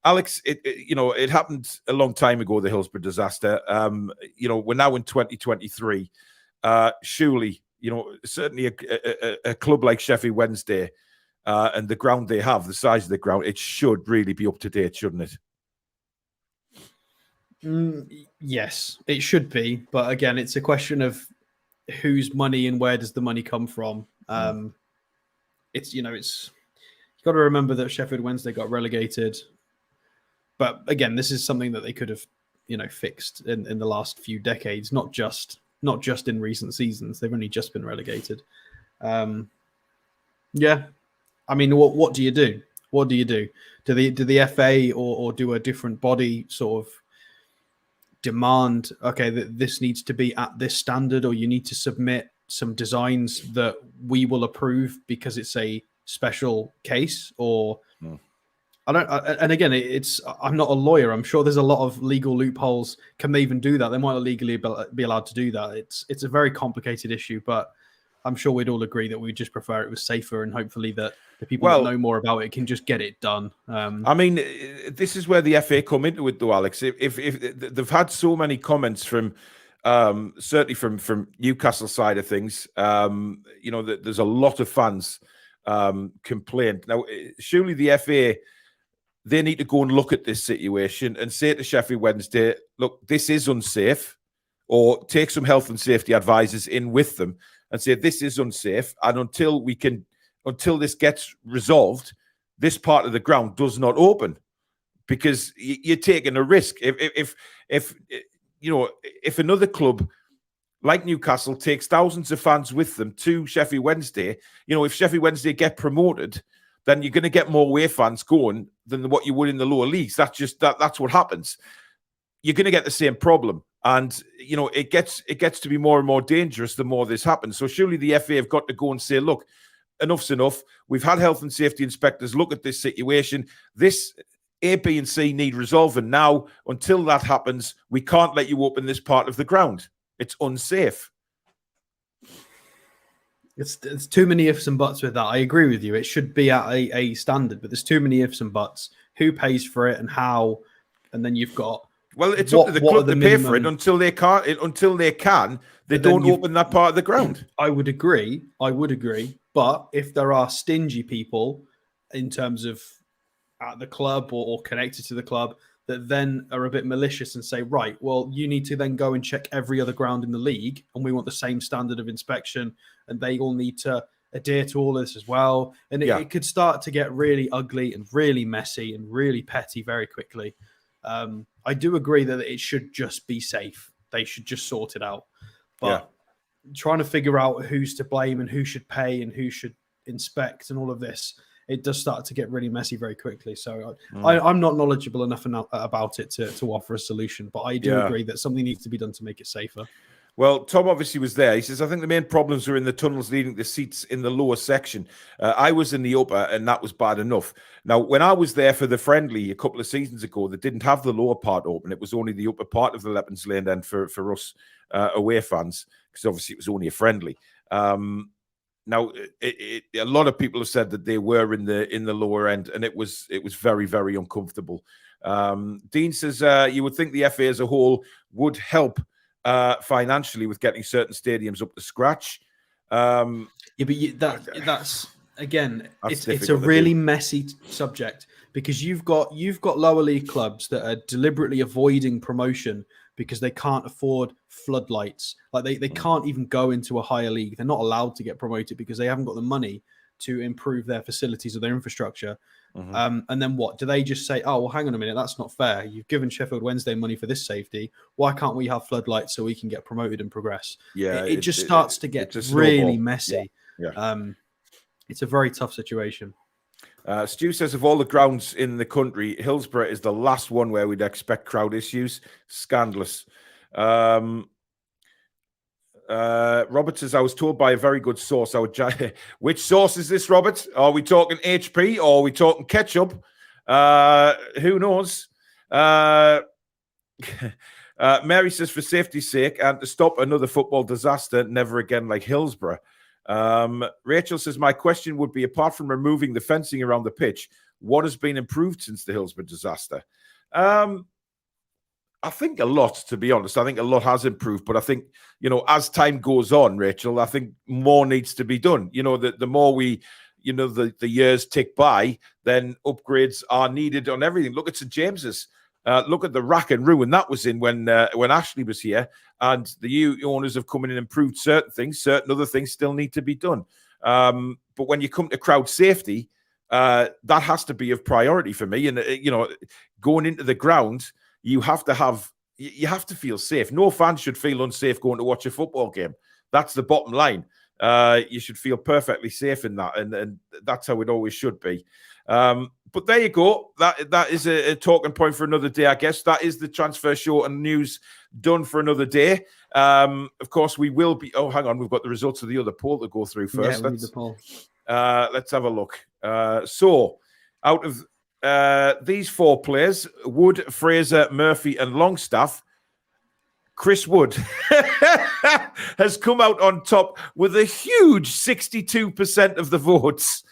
Alex, it happened a long time ago, the Hillsborough disaster. We're now in 2023. Surely, certainly a club like Sheffield Wednesday and the ground they have, the size of the ground, it should really be up to date, shouldn't it? Yes, it should be. But again, it's a question of whose money and where does the money come from. It's you've got to remember that Sheffield Wednesday got relegated, but again, this is something that they could have fixed in the last few decades, not just in recent seasons. They've only just been relegated. Yeah, I mean, what do you do? What do you do? Do the FA or do a different body sort of demand, okay, that this needs to be at this standard, or you need to submit some designs that we will approve because it's a special case? Or I don't. And again, I'm not a lawyer. I'm sure there's a lot of legal loopholes. Can they even do that? They might not legally be allowed to do that. It's a very complicated issue, but I'm sure we'd all agree that we'd just prefer it was safer, and hopefully that the people that know more about it can just get it done. I mean, this is where the FA come into it, though, Alex. If they've had so many comments from, certainly from Newcastle side of things, that there's a lot of fans complained. Now, surely the FA, they need to go and look at this situation and say to Sheffield Wednesday, look, this is unsafe, or take some health and safety advisors in with them and say this is unsafe, and until this gets resolved, this part of the ground does not open, because you're taking a risk. If another club like Newcastle takes thousands of fans with them to Sheffield Wednesday, if Sheffield Wednesday get promoted, then you're going to get more away fans going than what you would in the lower leagues. That's what happens. You're going to get the same problem. And, it gets to be more and more dangerous the more this happens. So surely the FA have got to go and say, look, enough's enough. We've had health and safety inspectors look at this situation. This A, B, and C need resolving now. Until that happens, we can't let you open this part of the ground. It's unsafe. It's too many ifs and buts with that. I agree with you. It should be at a standard, but there's too many ifs and buts. Who pays for it and how? And then you've got well, it's up to the club to pay for it until they can't. They don't open that part of the ground. I would agree. But if there are stingy people in terms of at the club or connected to the club that then are a bit malicious and say, right, well, you need to then go and check every other ground in the league, and we want the same standard of inspection, and they all need to adhere to all this as well. And it could start to get really ugly and really messy and really petty very quickly. I do agree that it should just be safe. They should just sort it out. But trying to figure out who's to blame and who should pay and who should inspect and all of this, it does start to get really messy very quickly. So I'm not knowledgeable enough about it to offer a solution, but I do agree that something needs to be done to make it safer. Well, Tom obviously was there. He says, I think the main problems are in the tunnels leading to seats in the lower section. I was in the upper, and that was bad enough. Now, when I was there for the friendly a couple of seasons ago, they didn't have the lower part open. It was only the upper part of the Leppens Lane then for us away fans, because obviously it was only a friendly. Now, a lot of people have said that they were in the lower end, and it was very, very uncomfortable. Dean says you would think the FA as a whole would help financially with getting certain stadiums up to scratch. That's again, it's a really messy subject, because you've got lower league clubs that are deliberately avoiding promotion because they can't afford floodlights. Like they can't even go into a higher league. They're not allowed to get promoted because they haven't got the money to improve their facilities or their infrastructure. And then what? Do they just say, oh, well, hang on a minute, that's not fair. You've given Sheffield Wednesday money for this safety. Why can't we have floodlights so we can get promoted and progress? Yeah, it just starts to get really messy. It's a very tough situation. Stu says, of all the grounds in the country, Hillsborough is the last one where we'd expect crowd issues. Scandalous. Robert says, I was told by a very good source. Which source is this, Robert? Are we talking HP or are we talking ketchup? Who knows? Mary says, for safety's sake and to stop another football disaster, never again like Hillsborough. Rachel says, my question would be, apart from removing the fencing around the pitch, what has been improved since the Hillsborough disaster? I think a lot, to be honest. I think a lot has improved, but I think, as time goes on, Rachel, I think more needs to be done. The more we, the years tick by, then upgrades are needed on everything. Look at St. James's. Look at the rack and ruin that was in when Ashley was here, and the new owners have come in and improved certain things. Certain other things still need to be done. But when you come to crowd safety, that has to be of priority for me. And going into the ground, you have to feel safe. No fan should feel unsafe going to watch a football game. That's the bottom line. You should feel perfectly safe in that, and that's how it always should be. But there you go. That is a talking point for another day, I guess. That is the transfer show and news done for another day. Of course, we will be. Oh, hang on, we've got the results of the other poll to go through first. Yeah, let's have a look. So, out of these four players, Wood, Fraser, Murphy, and Longstaff, Chris Wood has come out on top with a huge 62% of the votes.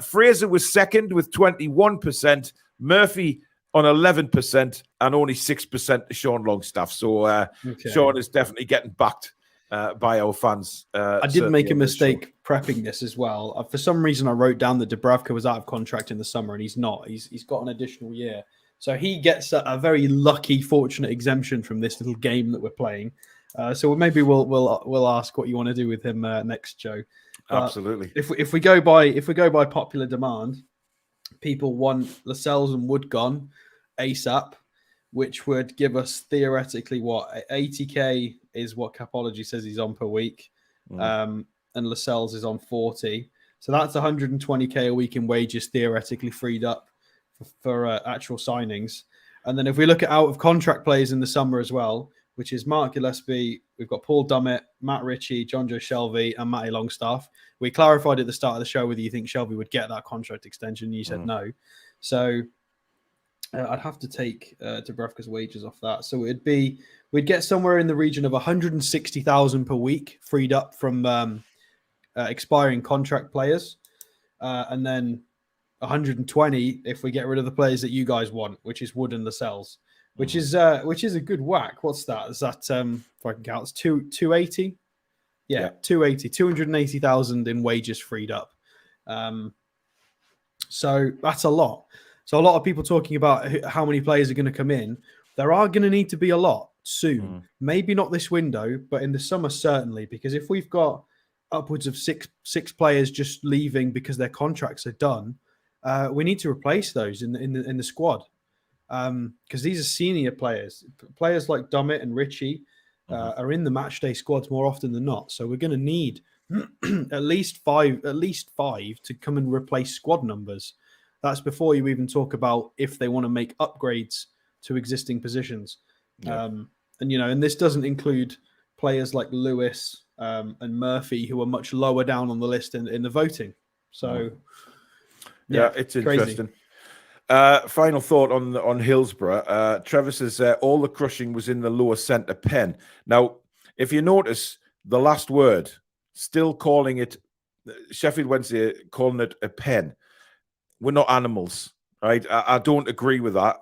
Fraser was second with 21%, Murphy on 11%, and only 6% to Sean Longstaff. So Sean is definitely getting backed by our fans. I did make a mistake prepping this as well. For some reason, I wrote down that Dubravka was out of contract in the summer, and he's not. He's got an additional year. So he gets a very lucky, fortunate exemption from this little game that we're playing. So maybe we'll ask what you want to do with him next show. Absolutely. If we go by popular demand, people want Lascelles and Wood gone ASAP, which would give us theoretically 80k is what Capology says he's on per week, and Lascelles is on 40. So that's 120k a week in wages theoretically freed up for actual signings. And then if we look at out of contract players in the summer as well, which is Mark Gillespie, we've got Paul Dummett, Matt Ritchie, John Joe Shelby, and Matty Longstaff. We clarified at the start of the show whether you think Shelby would get that contract extension. You said no. So I'd have to take Dubravka's wages off that. So we'd get somewhere in the region of 160,000 per week freed up from expiring contract players, and then 120 if we get rid of the players that you guys want, which is Wood and Lascelles, which is a good whack. What's that? Is that if I can count, it's 280? Yeah, 280, 280,000 in wages freed up. So that's a lot. So a lot of people talking about how many players are going to come in. There are going to need to be a lot soon. Maybe not this window, but in the summer certainly. Because if we've got upwards of six players just leaving because their contracts are done, we need to replace those in the squad. Because these are senior players. Players like Dummett and Ritchie are in the matchday squads more often than not. So we're going to need at least five to come and replace squad numbers. That's before you even talk about if they want to make upgrades to existing positions. And this doesn't include players like Lewis and Murphy, who are much lower down on the list in the voting. So it's interesting. Final thought on Hillsborough. Trevor says all the crushing was in the lower centre pen. Now, if you notice, the last word, still calling it, Sheffield Wednesday calling it a pen. We're not animals, right? I don't agree with that.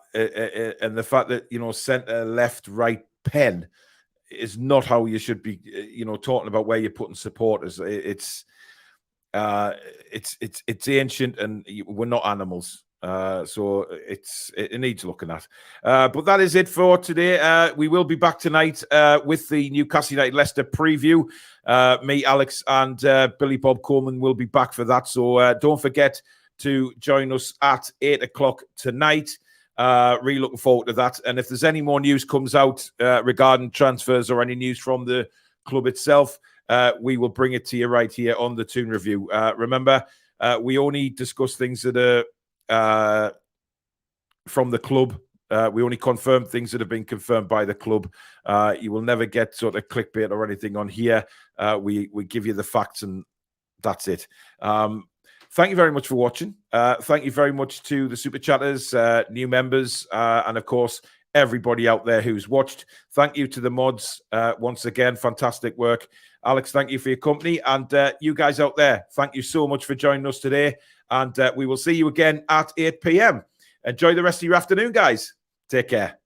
And the fact that, centre, left, right, pen is not how you should be, talking about where you're putting supporters. It's ancient, and we're not animals. So it needs looking at. But that is it for today. We will be back tonight with the Newcastle United Leicester preview. Me, Alex, and Billy Bob Coleman will be back for that. So don't forget to join us at 8 o'clock tonight. Really looking forward to that. And if there's any more news comes out regarding transfers or any news from the club itself, we will bring it to you right here on the Toon Review. Remember, we only discuss things that are from the club. We only confirm things that have been confirmed by the club. You will never get sort of clickbait or anything on here. We give you the facts, and that's it. Thank you very much for watching. Thank you very much to the Super Chatters, new members, and of course, everybody out there who's watched. Thank you to the mods. Once again, fantastic work. Alex, thank you for your company. And you guys out there, thank you so much for joining us today. And we will see you again at 8 p.m. Enjoy the rest of your afternoon, guys. Take care.